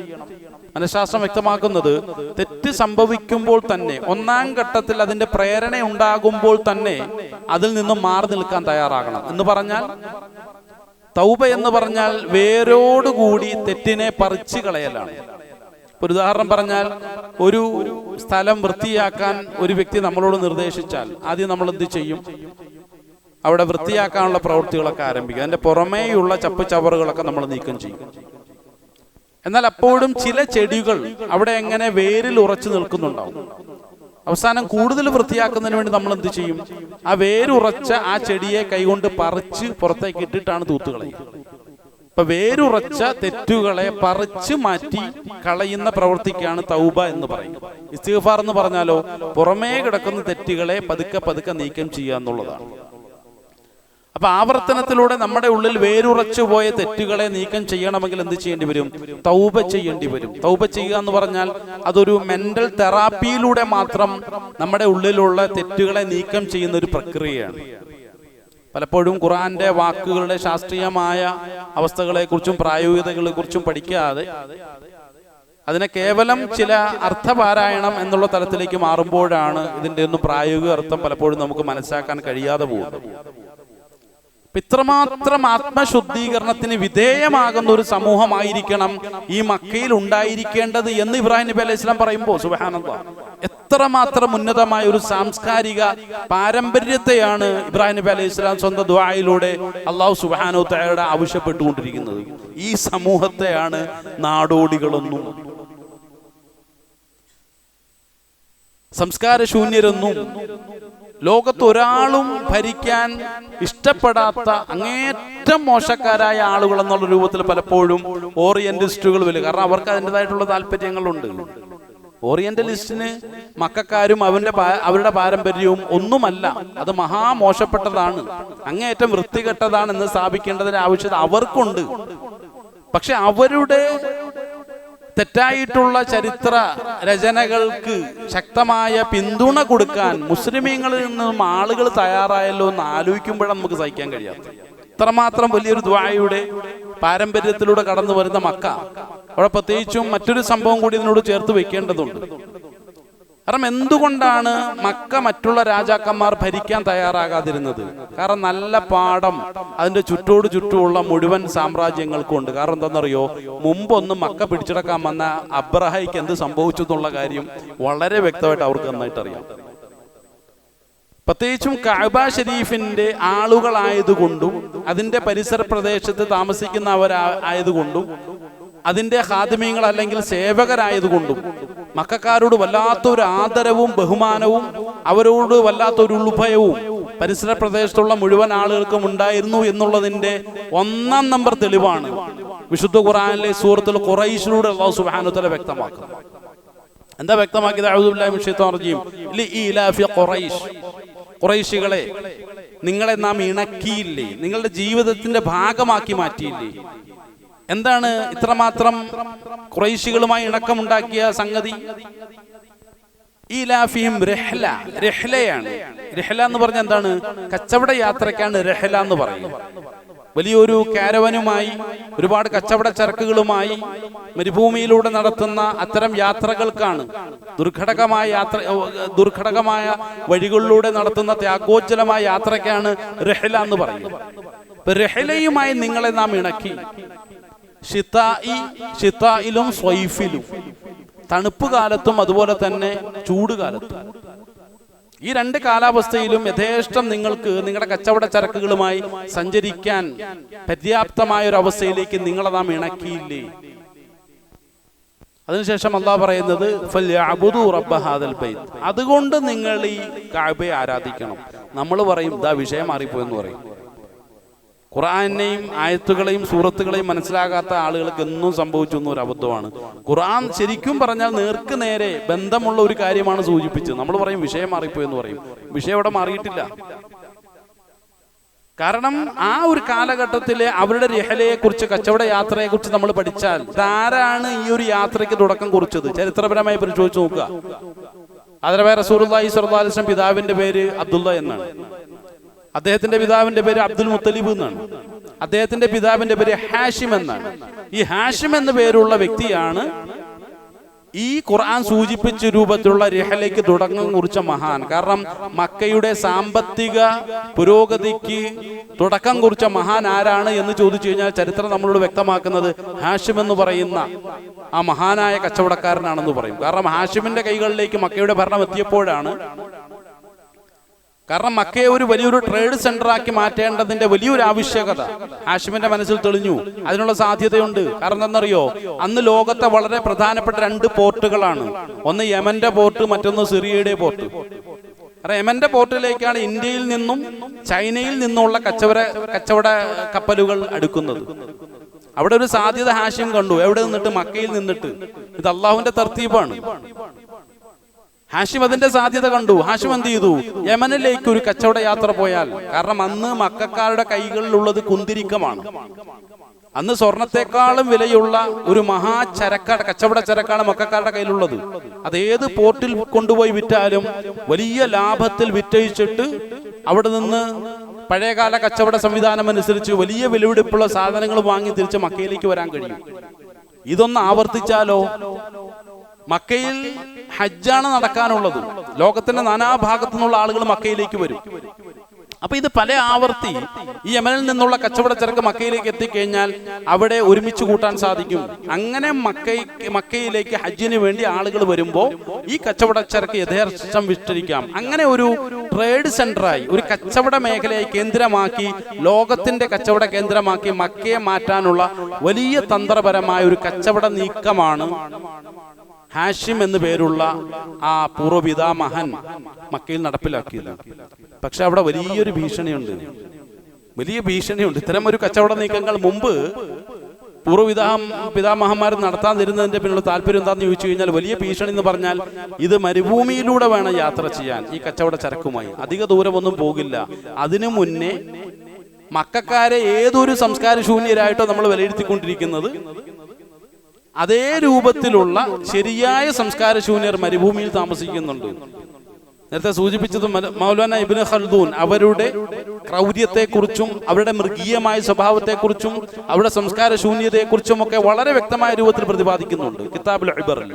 മനഃശാസ്ത്രം വ്യക്തമാക്കുന്നത് തെറ്റ് സംഭവിക്കുമ്പോൾ തന്നെ ഒന്നാം ഘട്ടത്തിൽ അതിന്റെ പ്രേരണ ഉണ്ടാകുമ്പോൾ തന്നെ അതിൽ നിന്നും മാറി നിൽക്കാൻ തയ്യാറാകണം എന്ന് പറഞ്ഞാൽ, തൗബ എന്ന് പറഞ്ഞാൽ വേരോടുകൂടി തെറ്റിനെ പറിച്ചു കളയലാണ്. ഒരു ഉദാഹരണം പറഞ്ഞാൽ, ഒരു സ്ഥലം വൃത്തിയാക്കാൻ ഒരു വ്യക്തി നമ്മളോട് നിർദ്ദേശിച്ചാൽ ആദ്യം നമ്മൾ എന്ത് ചെയ്യും? അവിടെ വൃത്തിയാക്കാനുള്ള പ്രവൃത്തികളൊക്കെ ആരംഭിക്കുക. അതിന്റെ പുറമേയുള്ള ചപ്പ് ചവറുകളൊക്കെ നമ്മൾ നീക്കം ചെയ്യും. എന്നാൽ അപ്പോഴും ചില ചെടികൾ അവിടെ എങ്ങനെ വേരിൽ ഉറച്ചു നിൽക്കുന്നുണ്ടാവും. അവസാനം കൂടുതൽ വൃത്തിയാക്കുന്നതിന് വേണ്ടി നമ്മൾ എന്ത് ചെയ്യും? ആ വേരുറച്ച ആ ചെടിയെ കൈകൊണ്ട് പറിച്ച് പുറത്തേക്ക് ഇട്ടിട്ടാണ് തൂത്തുകളയുക. അപ്പൊ വേരുറച്ച തെറ്റുകളെ പറിച്ചു മാറ്റി കളയുന്ന പ്രവൃത്തിക്കാണ് തൗബ എന്ന് പറയുന്നത്. ഇസ്തിഗ്ഫാർ എന്ന് പറഞ്ഞാലോ പുറമേ കിടക്കുന്ന തെറ്റുകളെ പതുക്കെ പതുക്കെ നീക്കം ചെയ്യുക എന്നുള്ളതാണ്. അപ്പൊ ആവർത്തനത്തിലൂടെ നമ്മുടെ ഉള്ളിൽ വേരുറച്ചു പോയ തെറ്റുകളെ നീക്കം ചെയ്യണമെങ്കിൽ എന്ത് ചെയ്യേണ്ടി വരും? തൗബ ചെയ്യേണ്ടി വരും. തൗബ ചെയ്യുക എന്ന് പറഞ്ഞാൽ അതൊരു മെന്റൽ തെറാപ്പിയിലൂടെ മാത്രം നമ്മുടെ ഉള്ളിലുള്ള തെറ്റുകളെ നീക്കം ചെയ്യുന്ന ഒരു പ്രക്രിയയാണ്. പലപ്പോഴും ഖുർആന്റെ വാക്കുകളുടെ ശാസ്ത്രീയമായ അവസ്ഥകളെക്കുറിച്ചും പ്രായോഗികതകളെക്കുറിച്ചും പഠിക്കാതെ അതിനെ കേവലം ചില അർത്ഥപാരായണം എന്നുള്ള തലത്തിലേക്ക് മാറുമ്പോഴാണ് ഇതിന്റെ ഒന്നും പ്രായോഗിക അർത്ഥം പലപ്പോഴും നമുക്ക് മനസ്സിലാക്കാൻ കഴിയാതെ പോകുന്നത്. ഇത്രമാത്രം ആത്മശുദ്ധീകരണത്തിന് വിധേയമാകുന്ന ഒരു സമൂഹമായിരിക്കണം ഈ മക്കയിൽ ഉണ്ടായിരിക്കേണ്ടത് എന്ന് ഇബ്രാഹിം നബി അലൈഹി സ്വലാം പറയുമ്പോൾ സുബ്ഹാനല്ലാഹ്, എത്രമാത്രം ഉന്നതമായ ഒരു സാംസ്കാരിക പാരമ്പര്യത്തെയാണ് ഇബ്രാഹിം നബി അലൈഹി സ്വലാം സ്വന്തം ദുആയിലൂടെ അല്ലാഹു സുബ്ഹാനഹു വ തആല ആവശ്യപ്പെട്ടുകൊണ്ടിരിക്കുന്നത്. ഈ സമൂഹത്തെയാണ് നാടോടികളൊന്നും സംസ്കാരശൂന്യരെന്നും ലോകത്ത് ഒരാളും ഭരിക്കാൻ ഇഷ്ടപ്പെടാത്ത അങ്ങേറ്റം മോശക്കാരായ ആളുകൾ എന്നുള്ള രൂപത്തിൽ പലപ്പോഴും ഓറിയന്റലിസ്റ്റുകൾ വരും. കാരണം അവർക്ക് അതിൻ്റെതായിട്ടുള്ള താല്പര്യങ്ങളുണ്ട്. ഓറിയന്റലിസ്റ്റിന് മക്കാരും അവരുടെ പാരമ്പര്യവും ഒന്നുമല്ല, അത് മഹാമോശപ്പെട്ടതാണ്, അങ്ങേയറ്റം വൃത്തികെട്ടതാണ് എന്ന് സ്ഥാപിക്കേണ്ടതിന്റെ ആവശ്യത അവർക്കുണ്ട്. പക്ഷെ അവരുടെ തെറ്റായിട്ടുള്ള ചരിത്ര രചനകൾക്ക് ശക്തമായ പിന്തുണ കൊടുക്കാൻ മുസ്ലിമീങ്ങളിൽ നിന്നും ആളുകൾ തയ്യാറായല്ലോ എന്ന് ആലോചിക്കുമ്പോഴാണ് നമുക്ക് സഹിക്കാൻ കഴിയാത്തത്. ഇത്രമാത്രം വലിയൊരു ദുആയുടെ പാരമ്പര്യത്തിലൂടെ കടന്നു വരുന്ന മക്ക, അവിടെ പ്രത്യേകിച്ചും മറ്റൊരു സംഭവം കൂടി ഇതിനോട് ചേർത്ത് വെക്കേണ്ടതുണ്ട്. കാരണം എന്തുകൊണ്ടാണ് മക്ക മറ്റുള്ള രാജാക്കന്മാർ ഭരിക്കാൻ തയ്യാറാകാതിരുന്നത്? കാരണം നല്ല പാഠം അതിന്റെ ചുറ്റോട് ചുറ്റുമുള്ള മുഴുവൻ സാമ്രാജ്യങ്ങൾക്കും ഉണ്ട്. കാരണം എന്താണെന്നറിയോ? മുമ്പൊന്നും മക്ക പിടിച്ചെടുക്കാൻ വന്ന അബ്രഹയ്ക്ക് എന്ത് സംഭവിച്ചു എന്നുള്ള കാര്യം വളരെ വ്യക്തമായിട്ട് അവർക്ക് നന്നായിട്ട് അറിയാം. പ്രത്യേകിച്ചും കഅബ ഷരീഫിന്റെ ആളുകളായതുകൊണ്ടും അതിന്റെ പരിസര പ്രദേശത്ത് താമസിക്കുന്നവരായതുകൊണ്ടും അതിന്റെ ഖാദിമീങ്ങൾ അല്ലെങ്കിൽ സേവകരായതുകൊണ്ടും മക്കക്കാരോട് വല്ലാത്തൊരു ആദരവും ബഹുമാനവും അവരോട് വല്ലാത്തൊരു ഉൾഭയവും പരിസര പ്രദേശത്തുള്ള മുഴുവൻ ആളുകൾക്കും ഉണ്ടായിരുന്നു എന്നുള്ളതിന്റെ ഒന്നാം നമ്പർ തെളിവാണ് വിശുദ്ധ ഖുർആനിലെ സൂറത്തുൽ ഖുറൈശിലൂടെ അല്ലാഹു സുബ്ഹാനഹു വ തആല വ്യക്തമാക്കുന്നത്. എന്താ വ്യക്തമാക്കിയത്? അഊദു ബില്ലാഹി മിനശ് ശൈത്വാനിർ റജീം ലിഇലാഫി ഖുറൈശ്, ഖുറൈശികളെ നിങ്ങളെ നാം ഇണക്കിയില്ലേ, നിങ്ങളുടെ ജീവിതത്തിന്റെ ഭാഗമാക്കി മാറ്റിയില്ലേ. എന്താണ് ഇത്രമാത്രം ഖുറൈശികളുമായി ഇണക്കമുണ്ടാക്കിയ സംഗതി? ഈലാഫിഹിം റഹ്ല, റഹ്ലയാണ്. റഹ്ല എന്ന് പറഞ്ഞാൽ എന്താണ്? കച്ചവട യാത്രക്കാണ് റഹ്ല എന്ന് പറയുന്നത്. വലിയൊരു കാരവനുമായി ഒരുപാട് കച്ചവട ചരക്കുകളുമായി മരുഭൂമിയിലൂടെ നടത്തുന്ന അത്തരം യാത്രകൾക്കാണ്, ദുർഘടകമായ വഴികളിലൂടെ നടത്തുന്ന ത്യാഗോജ്ജലമായ യാത്രക്കാണ് റഹ്ല എന്ന് പറയുന്നത്. റഹ്ലയുമായി നിങ്ങളെ നാം ഇണക്കി. ഷിതായിലും സ്വൈഫിലും, തണുപ്പ് കാലത്തും അതുപോലെ തന്നെ ചൂട് കാലത്തും, ഈ രണ്ട് കാലാവസ്ഥയിലും യഥേഷ്ടം നിങ്ങൾക്ക് നിങ്ങളുടെ കച്ചവട ചരക്കുകളുമായി സഞ്ചരിക്കാൻ പര്യാപ്തമായ ഒരു അവസ്ഥയിലേക്ക് നിങ്ങളെ നാം ഇണക്കിയില്ലേ. അതിനുശേഷം അല്ലാഹു പറയുന്നത് ഫൽയഅബുദു റബ്ബ ഹാദൽ ബൈത്ത്, അതുകൊണ്ട് നിങ്ങൾ ഈ കഅബയെ ആരാധിക്കണം. നമ്മൾ പറയും ഇതാ വിഷയം മാറിപ്പോയെന്ന് പറയും. ഖുർആനെയും ആയത്തുകളെയും സൂറത്തുകളെയും മനസ്സിലാകാത്ത ആളുകൾക്ക് എന്നും സംഭവിച്ചു എന്നൊരു അബദ്ധമാണ്. ഖുർആൻ ശരിക്കും പറഞ്ഞാൽ നേർക്ക് നേരെ ബന്ധമുള്ള ഒരു കാര്യമാണ് സൂചിപ്പിച്ചത്. നമ്മൾ പറയും വിഷയം മാറിപ്പോയെന്ന് പറയും. വിഷയം അവിടെ മാറിയിട്ടില്ല. കാരണം ആ ഒരു കാലഘട്ടത്തിലെ അവരുടെ രഹലയെ കുറിച്ച്, കച്ചവട യാത്രയെ കുറിച്ച് നമ്മൾ പഠിച്ചാൽ ഇതാരാണ് ഈ ഒരു യാത്രയ്ക്ക് തുടക്കം കുറിച്ചത് ചരിത്രപരമായി പരിശോധിച്ച് നോക്കുക. അതിലെ റസൂലുള്ളാഹി സ്വല്ലല്ലാഹു അലൈഹി വസല്ലം പിതാവിന്റെ പേര് അബ്ദുള്ള എന്നാണ്. അദ്ദേഹത്തിന്റെ പിതാവിന്റെ പേര് അബ്ദുൽ മുത്തലിബ് എന്നാണ്. അദ്ദേഹത്തിന്റെ പിതാവിന്റെ പേര് ഹാഷിം എന്നാണ്. ഈ ഹാഷിം എന്ന പേരുള്ള വ്യക്തിയാണ് ഈ ഖുർആൻ സൂചിപ്പിച്ച രൂപത്തിലുള്ള രഹലയ്ക്ക് തുടക്കം കുറിച്ച മഹാൻ. കാരണം മക്കയുടെ സാമ്പത്തിക പുരോഗതിക്ക് തുടക്കം കുറിച്ച മഹാൻ ആരാണ് എന്ന് ചോദിച്ചു കഴിഞ്ഞാൽ ചരിത്രം നമ്മളോട് വ്യക്തമാക്കുന്നത് ഹാഷിം എന്ന് പറയുന്ന ആ മഹാനായ കച്ചവടക്കാരനാണെന്ന് പറയും. കാരണം ഹാഷിമിന്റെ കൈകളിലേക്ക് മക്കയുടെ ഭരണം എത്തിയപ്പോഴാണ് കാരണം മക്കയെ ഒരു വലിയൊരു ട്രേഡ് സെന്റർ ആക്കി മാറ്റേണ്ടതിന്റെ വലിയൊരു ആവശ്യകത ഹാഷിമിന്റെ മനസ്സിൽ തെളിഞ്ഞു. അതിനുള്ള സാധ്യതയുണ്ട്. കാരണം എന്താണെന്നറിയോ, അന്ന് ലോകത്തെ വളരെ പ്രധാനപ്പെട്ട 2 പോർട്ടുകളാണ്. ഒന്ന് യമന്റെ പോർട്ട്, മറ്റൊന്ന് സിറിയയുടെ പോർട്ട്. കാരണം യമന്റെ പോർട്ടിലേക്കാണ് ഇന്ത്യയിൽ നിന്നും ചൈനയിൽ നിന്നുള്ള കച്ചവട കപ്പലുകൾ അടുക്കുന്നത്. അവിടെ ഒരു സാധ്യത ഹാഷിം കണ്ടു. എവിടെ നിന്നിട്ട്? മക്കയിൽ നിന്നിട്ട്. ഇത് അള്ളാഹുവിന്റെ തർത്തീബാണ്. ഹാഷിം അതിന്റെ സാധ്യത കണ്ടു. ഹാഷിം എന്ത് ചെയ്തു? യമനിലേക്ക് ഒരു കച്ചവട യാത്ര പോയാൽ, കാരണം അന്ന് മക്കക്കാരുടെ കൈകളിലുള്ളത് കുന്തിരിക്കമാണ്. അന്ന് സ്വർണത്തെക്കാളും വിലയുള്ള ഒരു കച്ചവട ചരക്കാണ് മക്കക്കാരുടെ കയ്യിലുള്ളത്. അതേത് പോർട്ടിൽ കൊണ്ടുപോയി വിറ്റാലും വലിയ ലാഭത്തിൽ വിറ്റഴിച്ചിട്ട് അവിടെ നിന്ന് പഴയകാല കച്ചവട സംവിധാനം അനുസരിച്ച് വലിയ വിലപിടിപ്പുള്ള സാധനങ്ങൾ വാങ്ങി തിരിച്ച് മക്കയിലേക്ക് വരാൻ കഴിയും. ഇതൊന്ന് ആവർത്തിച്ചാലോ? മക്കയിൽ ഹജ്ജാണ് നടക്കാനുള്ളത്. ലോകത്തിന്റെ നാനാഭാഗത്തു നിന്നുള്ള ആളുകൾ മക്കയിലേക്ക് വരും. അപ്പൊ ഇത് പല ആവർത്തി ഈ യമനിൽ നിന്നുള്ള കച്ചവട ചരക്ക് മക്കയിലേക്ക് എത്തിക്കഴിഞ്ഞാൽ അവിടെ ഒരുമിച്ച് കൂട്ടാൻ സാധിക്കും. അങ്ങനെ മക്കയിലേക്ക് ഹജ്ജിന് വേണ്ടി ആളുകൾ വരുമ്പോൾ ഈ കച്ചവട ചരക്ക് യഥേഷ്ടം വിറ്റഴിക്കാം. അങ്ങനെ ഒരു ട്രേഡ് സെന്ററായി, ഒരു കച്ചവട മേഖലയായി കേന്ദ്രമാക്കി, ലോകത്തിന്റെ കച്ചവട കേന്ദ്രമാക്കി മക്കയെ മാറ്റാനുള്ള വലിയ തന്ത്രപരമായ ഒരു കച്ചവട നീക്കമാണ് ഹാഷിം എന്ന് പേരുള്ള ആ പൂർവ്വപിതാമഹൻ മക്കയിൽ നടപ്പിലാക്കിയത്. പക്ഷെ അവിടെ വലിയൊരു ഭീഷണിയുണ്ട്. ഇത്തരം ഒരു കച്ചവട നീക്കങ്ങൾ മുമ്പ് പിതാമഹന്മാർ നടത്താതിരുന്നതിന്റെ പിന്നിലുള്ള താല്പര്യം എന്താണെന്ന് ചോദിച്ചു കഴിഞ്ഞാൽ, വലിയ ഭീഷണി എന്ന് പറഞ്ഞാൽ ഇത് മരുഭൂമിയിലൂടെ വേണം യാത്ര ചെയ്യാൻ. ഈ കച്ചവട ചരക്കുമായി അധിക ദൂരമൊന്നും പോകില്ല. അതിനു മുന്നേ മക്കക്കാരെ ഏതൊരു സംസ്കാര ശൂന്യരായിട്ടോ നമ്മൾ വിലയിരുത്തിക്കൊണ്ടിരിക്കുന്നത്, അതേ രൂപത്തിലുള്ള ശരിയായ സംസ്കാര ശൂന്യർ മരുഭൂമിയിൽ താമസിക്കുന്നുണ്ട്. നേരത്തെ സൂചിപ്പിച്ചത് മൗലാന ഇബ്നു ഖൽദൂൻ അവരുടെ ക്രൗര്യത്തെക്കുറിച്ചും അവരുടെ മൃഗീയമായ സ്വഭാവത്തെക്കുറിച്ചും അവരുടെ സംസ്കാര ശൂന്യതയെക്കുറിച്ചും ഒക്കെ വളരെ വ്യക്തമായ രൂപത്തിൽ പ്രതിപാദിക്കുന്നുണ്ട് കിതാബുൽ ഇബറിൽ.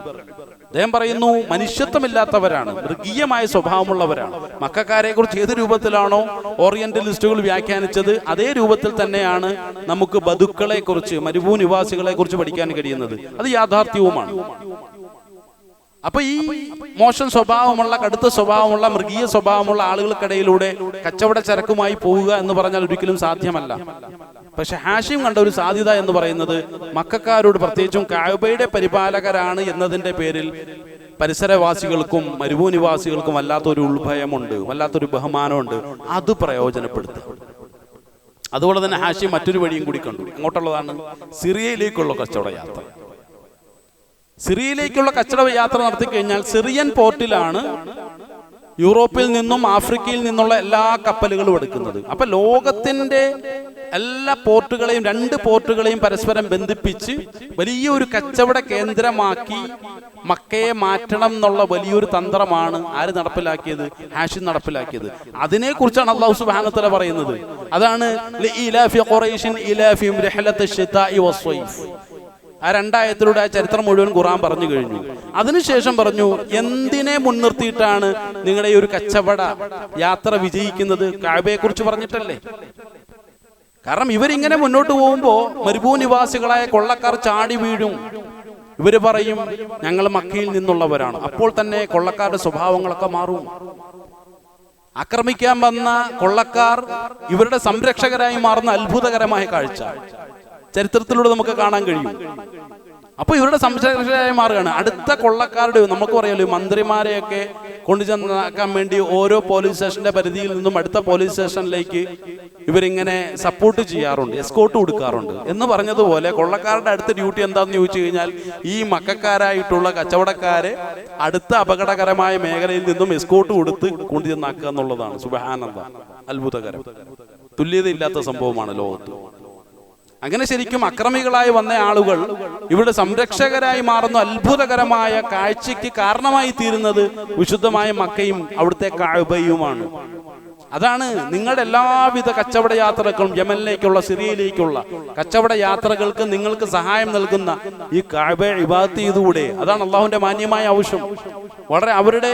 അദ്ദേഹം പറയുന്നു, മനുഷ്യത്വമില്ലാത്തവരാണ്, മൃഗീയമായ സ്വഭാവമുള്ളവരാണ്. മക്കക്കാരെ കുറിച്ച് ഏത് രൂപത്തിലാണോ ഓറിയന്റലിസ്റ്റുകൾ വ്യാഖ്യാനിച്ചത്, അതേ രൂപത്തിൽ തന്നെയാണ് നമുക്ക് ബദുക്കളെ കുറിച്ച്, മരുഭൂ നിവാസികളെ കുറിച്ച് പഠിക്കാൻ കഴിയുന്നത്. അത് യാഥാർത്ഥ്യവുമാണ്. അപ്പൊ ഈ മോശം സ്വഭാവമുള്ള, കടുത്ത സ്വഭാവമുള്ള, മൃഗീയ സ്വഭാവമുള്ള ആളുകൾക്കിടയിലൂടെ കച്ചവട ചരക്കുമായി പോവുക എന്ന് പറഞ്ഞാൽ ഒരിക്കലും സാധ്യമല്ല. പക്ഷെ ഹാഷിം കണ്ട ഒരു സാധ്യത എന്ന് പറയുന്നത് മക്കക്കാരോട്, പ്രത്യേകിച്ചും കഅബയുടെ പരിപാലകരാണ് എന്നതിന്റെ പേരിൽ പരിസരവാസികൾക്കും മരുഭൂനിവാസികൾക്കും വല്ലാത്തൊരു ഉൾഭയമുണ്ട്, വല്ലാത്തൊരു ബഹുമാനമുണ്ട്. അത് പ്രയോജനപ്പെടുത്തുക. അതുപോലെ തന്നെ ഹാഷിം മറ്റൊരു വഴിയും കൂടി കണ്ടു. എങ്ങോട്ടുള്ളതാണ്? സിറിയയിലേക്കുള്ള കച്ചവട യാത്ര. സിറിയയിലേക്കുള്ള കച്ചവട യാത്ര നടത്തി കഴിഞ്ഞാൽ സിറിയൻ പോർട്ടിലാണ് യൂറോപ്പിൽ നിന്നും ആഫ്രിക്കയിൽ നിന്നുള്ള എല്ലാ കപ്പലുകളും എടുക്കുന്നത്. അപ്പൊ ലോകത്തിന്റെ എല്ലാ പോർട്ടുകളെയും, 2 പോർട്ടുകളെയും പരസ്പരം ബന്ധിപ്പിച്ച് വലിയൊരു കച്ചവട കേന്ദ്രമാക്കി മക്കയെ മാറ്റണം എന്നുള്ള വലിയൊരു തന്ത്രമാണ് ആര് നടപ്പിലാക്കിയത്? ഹാഷിം നടപ്പിലാക്കിയത്. അതിനെ കുറിച്ചാണ് അല്ലാഹു സുബ്ഹാനഹു വ തആല പറയുന്നത്. അതാണ് ലഇലാഫി ഖുറൈശിൻ ഇലാഫിഹിം റിഹ്ലത ശിതാഇ വസ്സൈഫ്. ആ 2 ആയത്തിലൂടെ ആ ചരിത്രം മുഴുവൻ ഖുർആൻ പറഞ്ഞു കഴിഞ്ഞു. അതിനുശേഷം പറഞ്ഞു, എന്തിനെ മുൻനിർത്തിയിട്ടാണ് നിങ്ങളുടെ ഈ ഒരു കച്ചവട യാത്ര വിജയിക്കുന്നത്? കഅബയെ കുറിച്ച് പറഞ്ഞിട്ടല്ലേ. കാരണം ഇവരിങ്ങനെ മുന്നോട്ട് പോകുമ്പോ മരുഭൂനിവാസികളായ കൊള്ളക്കാർ ചാടി വീഴും. ഇവര് പറയും, ഞങ്ങൾ മക്കയിൽ നിന്നുള്ളവരാണ്. അപ്പോൾ തന്നെ കൊള്ളക്കാരുടെ സ്വഭാവങ്ങളൊക്കെ മാറും. ആക്രമിക്കാൻ വന്ന കൊള്ളക്കാർ ഇവരുടെ സംരക്ഷകരായി മാറുന്ന അത്ഭുതകരമായ കാഴ്ച ചരിത്രത്തിലൂടെ നമുക്ക് കാണാൻ കഴിയും. അപ്പൊ ഇവരുടെ സംരക്ഷകരായി മാറുകയാണ്. അടുത്ത കൊള്ളക്കാരുടെ, നമുക്ക് പറയാലോ, മന്ത്രിമാരെയൊക്കെ കൊണ്ടുചെന്നാക്കാൻ വേണ്ടി ഓരോ പോലീസ് സ്റ്റേഷന്റെ പരിധിയിൽ നിന്നും അടുത്ത പോലീസ് സ്റ്റേഷനിലേക്ക് ഇവരിങ്ങനെ സപ്പോർട്ട് ചെയ്യാറുണ്ട്, എസ്കോർട്ട് കൊടുക്കാറുണ്ട്. എന്ന് പറഞ്ഞതുപോലെ കൊള്ളക്കാരുടെ അടുത്ത ഡ്യൂട്ടി എന്താണെന്ന് ചോദിച്ചു കഴിഞ്ഞാൽ ഈ മക്കക്കാരായിട്ടുള്ള കച്ചവടക്കാരെ അടുത്ത അപകടകരമായ മേഖലയിൽ നിന്നും എസ്കോർട്ട് കൊടുത്ത് കൊണ്ടുചെന്നാക്കുക എന്നുള്ളതാണ്. സുബ്ഹാനല്ലാഹ്, അത്ഭുതകരം. തുല്യതയില്ലാത്ത സംഭവമാണ് ലോകത്ത്. അങ്ങനെ ശരിക്കും അക്രമികളായി വന്ന ആളുകൾ ഇവിടെ സംരക്ഷകരായി മാറുന്ന അത്ഭുതകരമായ കാഴ്ചയ്ക്ക് കാരണമായി തീരുന്നത് വിശുദ്ധമായ മക്കയും അവിടുത്തെ കഅബയുമാണ്. അതാണ് നിങ്ങളുടെ എല്ലാവിധ കച്ചവട യാത്രകളും, യമനിലേക്കുള്ള, സിറിയയിലേക്കുള്ള കച്ചവട യാത്രകൾക്ക് നിങ്ങൾക്ക് സഹായം നൽകുന്ന ഈ കഅബയെ ഇബാദത്ത് ചെയ്തുകൂടെ? അതാണ് അള്ളാഹുവിന്റെ മാന്യമായ ആവശ്യം. വളരെ അവരുടെ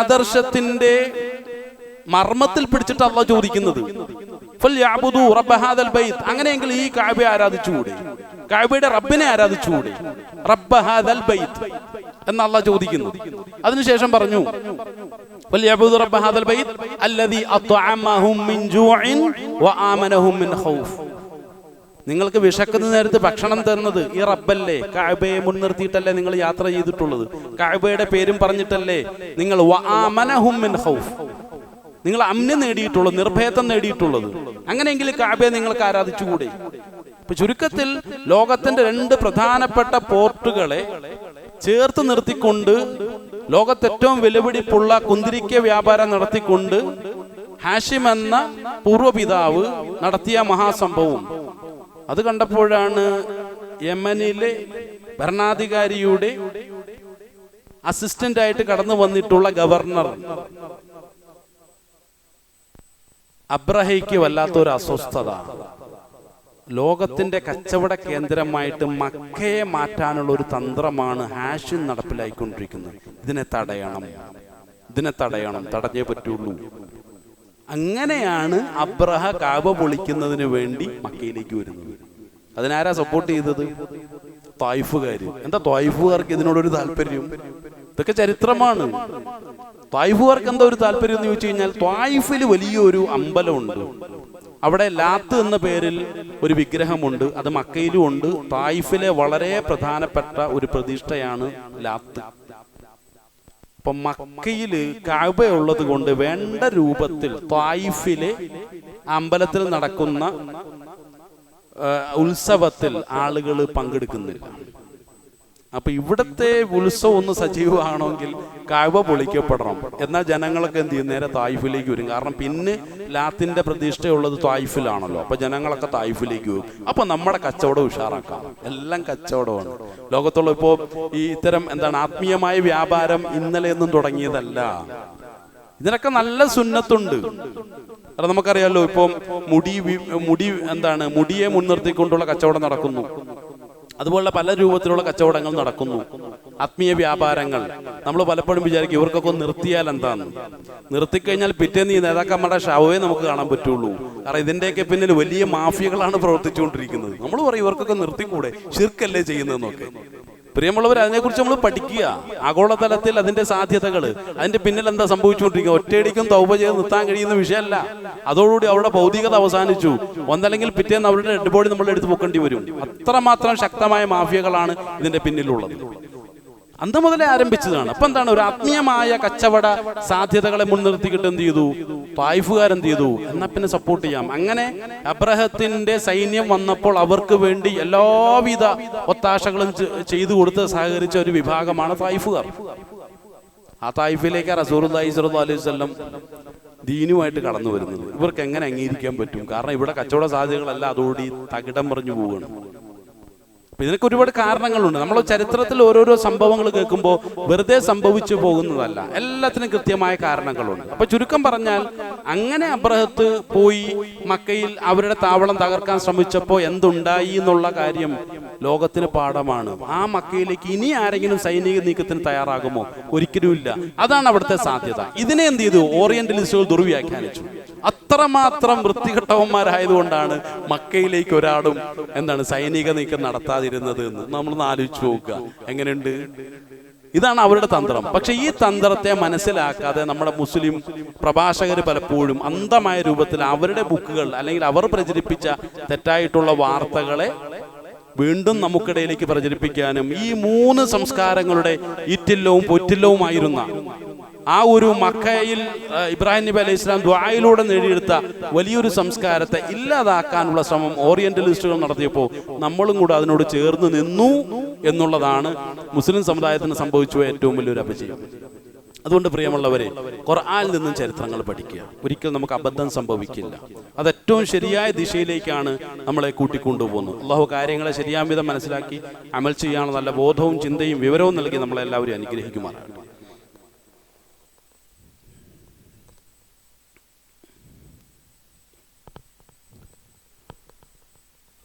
ആദർശത്തിന്റെ മർമ്മത്തിൽ പിടിച്ചിട്ട് അള്ളാഹു ചോദിക്കുന്നത്, അങ്ങനെയെങ്കിൽ ഈ കഅബയെ ആരാധിച്ചുകൂടെ? കഅബയുടെ റബ്ബിനെ ആരാധിച്ചുകൂടെ? റബ്ബ ഹാദൽ ബൈത്ത് എന്ന് അള്ളാഹു ചോദിക്കുന്നു. അതിനുശേഷം പറഞ്ഞു, ഫൽയഅ്ബുദു റബ്ബ ഹാദൽ ബൈത്ത് അല്ലദീ അത്അമഹും മിൻ ജൂഇൻ വആമനഹും മിൻ ഖൗഫ്. നിങ്ങൾക്ക് വിശക്കുന്ന നേരത്ത് ഭക്ഷണം തരുന്നത് ഈ റബ്ബല്ലേ? കഅബയെ മുൻനിർത്തിയിട്ടല്ലേ നിങ്ങൾ യാത്ര ചെയ്തിട്ടുള്ളത്? കഅബയുടെ പേരും പറഞ്ഞിട്ടല്ലേ നിങ്ങൾ വആമനഹും മിൻ ഖൗഫ്, നിങ്ങൾ അമ്ന നേടിയിട്ടുള്ളത്, നിർഭയത്വം നേടിയിട്ടുള്ളത്? അങ്ങനെയെങ്കിൽ കഅബയെ നിങ്ങൾക്ക് ആരാധിച്ചുകൂടെ? ഇപ്പൊ ചുരുക്കത്തിൽ ലോകത്തിന്റെ രണ്ട് പ്രധാനപ്പെട്ട പോർട്ടുകളെ ചേർത്ത് നിർത്തിക്കൊണ്ട് ലോകത്ത് ഏറ്റവും വിലപിടിപ്പുള്ള കുന്തിരിക്ക വ്യാപാരം നടത്തിക്കൊണ്ട് ഹാഷിം എന്ന പൂർവ്വപിതാവ് നടത്തിയ മഹാസംഭവം അത് കണ്ടപ്പോഴാണ് യമനിലെ ഭരണാധികാരിയുടെ അസിസ്റ്റന്റ് ആയിട്ട് കടന്നു വന്നിട്ടുള്ള ഗവർണർ അബ്രഹയ്ക്ക് വല്ലാത്തൊരു അസ്വസ്ഥത. ലോകത്തിന്റെ കച്ചവട കേന്ദ്രമായിട്ട് മക്കയെ മാറ്റാനുള്ള ഒരു തന്ത്രമാണ് ഹാഷിം നടപ്പിലായിക്കൊണ്ടിരിക്കുന്നത്. ഇതിനെ തടയണം, തടഞ്ഞേ പറ്റുള്ളൂ. അങ്ങനെയാണ് അബ്രഹ കഅബ പൊളിക്കുന്നതിന് വേണ്ടി മക്കയിലേക്ക് വരുന്നത്. അതിനാരാ സപ്പോർട്ട് ചെയ്തത്? ത്വായിഫുകാര്. എന്താ ത്വായിഫുകാർക്ക് ഇതിനോടൊരു താല്പര്യം? ഇതൊക്കെ ചരിത്രമാണ്. ത്വായിഫുകാർക്ക് എന്താ ഒരു താല്പര്യം എന്ന് ചോദിച്ചു കഴിഞ്ഞാൽ, ത്വായിഫിൽ വലിയൊരു അമ്പലമുണ്ട്. അവിടെ ലാത്ത് എന്ന പേരിൽ ഒരു വിഗ്രഹമുണ്ട്. അത് മക്കയിലും ഉണ്ട്. ത്വായിഫിലെ വളരെ പ്രധാനപ്പെട്ട ഒരു പ്രതിഷ്ഠയാണ് ലാത്ത്. അപ്പൊ മക്കയില് കഅബ ഉള്ളത് കൊണ്ട് വേണ്ട രൂപത്തിൽ ത്വായിഫിലെ അമ്പലത്തിൽ നടക്കുന്ന ഉത്സവത്തിൽ ആളുകൾ പങ്കെടുക്കുന്നില്ല. അപ്പൊ ഇവിടത്തെ ഉത്സവം ഒന്ന് സജീവമാണെങ്കിൽ കഅബ പൊളിക്കപ്പെടണം. എന്നാൽ ജനങ്ങളൊക്കെ എന്ത് ചെയ്യും? നേരെ ത്വായിഫിലേക്ക് വരും. കാരണം പിന്നെ ലാത്തിന്റെ പ്രതിഷ്ഠയുള്ളത് ത്വായിഫിലാണല്ലോ. അപ്പൊ ജനങ്ങളൊക്കെ ത്വായിഫിലേക്ക് വരും. അപ്പൊ നമ്മുടെ കച്ചവടം ഉഷാറാക്കാം. എല്ലാം കച്ചവടമാണ്. ലോകത്തുള്ള ഇപ്പോ ഈ ഇത്തരം ആത്മീയമായ വ്യാപാരം ഇന്നലെയൊന്നും തുടങ്ങിയതല്ല. ഇതിനൊക്കെ നല്ല സുന്നത്തുണ്ട്. കാരണം നമുക്കറിയാലോ, ഇപ്പം മുടിയെ മുൻനിർത്തിക്കൊണ്ടുള്ള കച്ചവടം നടക്കുന്നു. അതുപോലുള്ള പല രൂപത്തിലുള്ള കച്ചവടങ്ങൾ നടക്കുന്നു. ആത്മീയ വ്യാപാരങ്ങൾ. നമ്മൾ പലപ്പോഴും വിചാരിക്കും ഇവർക്കൊക്കെ നിർത്തിയാൽ എന്താന്ന്. നിർത്തിക്കഴിഞ്ഞാൽ പിറ്റേന്ന് ഈ നേതാക്കന്മാരുടെ ഷവയെ നമുക്ക് കാണാൻ പറ്റുള്ളൂ. കാരണം ഇതിന്റെയൊക്കെ പിന്നിൽ വലിയ മാഫിയകളാണ് പ്രവർത്തിച്ചുകൊണ്ടിരിക്കുന്നത്. നമ്മൾ പറയും ഇവർക്കൊക്കെ നിർത്തിക്കൂടെ, ശിർക്കല്ലേ ചെയ്യുന്നതെന്നൊക്കെ. പ്രിയമുള്ളവർ, അതിനെക്കുറിച്ച് നമ്മൾ പഠിക്കുക. ആഗോളതലത്തിൽ അതിന്റെ സാധ്യതകൾ, അതിന്റെ പിന്നിൽ എന്താ സംഭവിച്ചുകൊണ്ടിരിക്കുക. ഒറ്റയടിക്കും തൗബ ചെയ്ത് നിർത്താൻ കഴിയുന്ന വിഷയമല്ല. അതോടുകൂടി അവരുടെ ഭൗതികത അവസാനിച്ചു. ഒന്നല്ലെങ്കിൽ പിറ്റേന്ന് അവരുടെ ഡെഡ് ബോഡി നമ്മൾ എടുത്ത് പൊക്കേണ്ടി വരും. അത്രമാത്രം ശക്തമായ മാഫിയകളാണ് ഇതിന്റെ പിന്നിലുള്ളത്. അന്ന് മുതലേ ആരംഭിച്ചതാണ്. അപ്പൊ ഒരു ആത്മീയമായ കച്ചവട സാധ്യതകളെ മുൻനിർത്തിക്കിട്ട് എന്ത് ചെയ്തു? ത്വായിഫുകാരെന്ത് ചെയ്തു? എന്നാ പിന്നെ സപ്പോർട്ട് ചെയ്യാം. അങ്ങനെ അബ്രഹത്തിന്റെ സൈന്യം വന്നപ്പോൾ അവർക്ക് വേണ്ടി എല്ലാവിധ ഒത്താശകളും ചെയ്തു കൊടുത്ത് സഹകരിച്ച ഒരു വിഭാഗമാണ് ത്വായിഫുകാർ. ആ ത്വായിഫിലേക്ക് റസൂലുള്ളാഹി സ്വല്ലല്ലാഹു അലൈഹി വസല്ലം ദീനുമായിട്ട് കടന്നു വരുന്നത്. ഇവർക്ക് എങ്ങനെ അംഗീകരിക്കാൻ പറ്റും? കാരണം ഇവിടെ കച്ചവട സാധ്യതകളെല്ലാം അതോടി തകിടം മറിഞ്ഞു പോവുകയാണ്. ഇതിനൊക്കെ ഒരുപാട് കാരണങ്ങളുണ്ട്. നമ്മൾ ചരിത്രത്തിൽ ഓരോരോ സംഭവങ്ങൾ കേൾക്കുമ്പോൾ വെറുതെ സംഭവിച്ചു പോകുന്നതല്ല, എല്ലാത്തിനും കൃത്യമായ കാരണങ്ങളുണ്ട്. അപ്പൊ ചുരുക്കം പറഞ്ഞാൽ, അങ്ങനെ അബ്രഹത്ത് പോയി മക്കയിൽ അവരുടെ താവളം തകർക്കാൻ ശ്രമിച്ചപ്പോൾ എന്തുണ്ടായി എന്നുള്ള കാര്യം ലോകത്തിന് പാഠമാണ്. ആ മക്കയിലേക്ക് ഇനി ആരെങ്കിലും സൈനിക നീക്കത്തിന് തയ്യാറാകുമോ? ഒരിക്കലുമില്ല. അതാണ് അവിടുത്തെ സാധ്യത. ഇതിനെ എന്ത് ചെയ്തു? ഓറിയന്റലിസ്റ്റുകൾ ദുർവ്യാഖ്യാനിച്ചു. അത്രമാത്രം വൃത്തികെട്ടവന്മാരായതുകൊണ്ടാണ് മക്കയിലേക്ക് ഒരാളും സൈനിക നീക്കം നടത്താതിരുന്നത് എന്ന് നമ്മളൊന്ന് ആലോചിച്ച് നോക്കുക. എങ്ങനെയുണ്ട്? ഇതാണ് അവരുടെ തന്ത്രം. പക്ഷെ ഈ തന്ത്രത്തെ മനസ്സിലാക്കാതെ നമ്മുടെ മുസ്ലിം പ്രഭാഷകർ പലപ്പോഴും അന്ധമായ രൂപത്തിൽ അവരുടെ ബുക്കുകൾ അല്ലെങ്കിൽ അവർ പ്രചരിപ്പിച്ച തെറ്റായിട്ടുള്ള വാർത്തകളെ വീണ്ടും നമുക്കിടയിലേക്ക് പ്രചരിപ്പിക്കാനും, ഈ മൂന്ന് സംസ്കാരങ്ങളുടെ ഈറ്റില്ലവും പൊറ്റില്ലവുമായിരുന്ന ആ ഒരു മക്കയിൽ ഇബ്രാഹിം നബി അലൈഹി ഇസ്ലാം ദുആയിലൂടെ നേടിയെടുത്ത വലിയൊരു സംസ്കാരത്തെ ഇല്ലാതാക്കാനുള്ള ശ്രമം ഓറിയന്റലിസ്റ്റുകൾ നടത്തിയപ്പോൾ നമ്മളും കൂടെ അതിനോട് ചേർന്ന് നിന്നു എന്നുള്ളതാണ് മുസ്ലിം സമുദായത്തിന് സംഭവിച്ച ഏറ്റവും വലിയൊരു അപജയം. അതുകൊണ്ട് പ്രിയമുള്ളവരെ, ഖുർആനിൽ നിന്നും ചരിത്രങ്ങൾ പഠിക്കുക. ഒരിക്കലും നമുക്ക് അബദ്ധം സംഭവിക്കില്ല. അത് ഏറ്റവും ശരിയായ ദിശയിലേക്കാണ് നമ്മളെ കൂട്ടിക്കൊണ്ടുപോകുന്നത്. അള്ളാഹു കാര്യങ്ങളെ ശരിയാം വിധം മനസ്സിലാക്കി അമൽ ചെയ്യാനുള്ള നല്ല ബോധവും ചിന്തയും വിവരവും നൽകി നമ്മളെല്ലാവരും അനുഗ്രഹിക്കുമാറാകട്ടെ.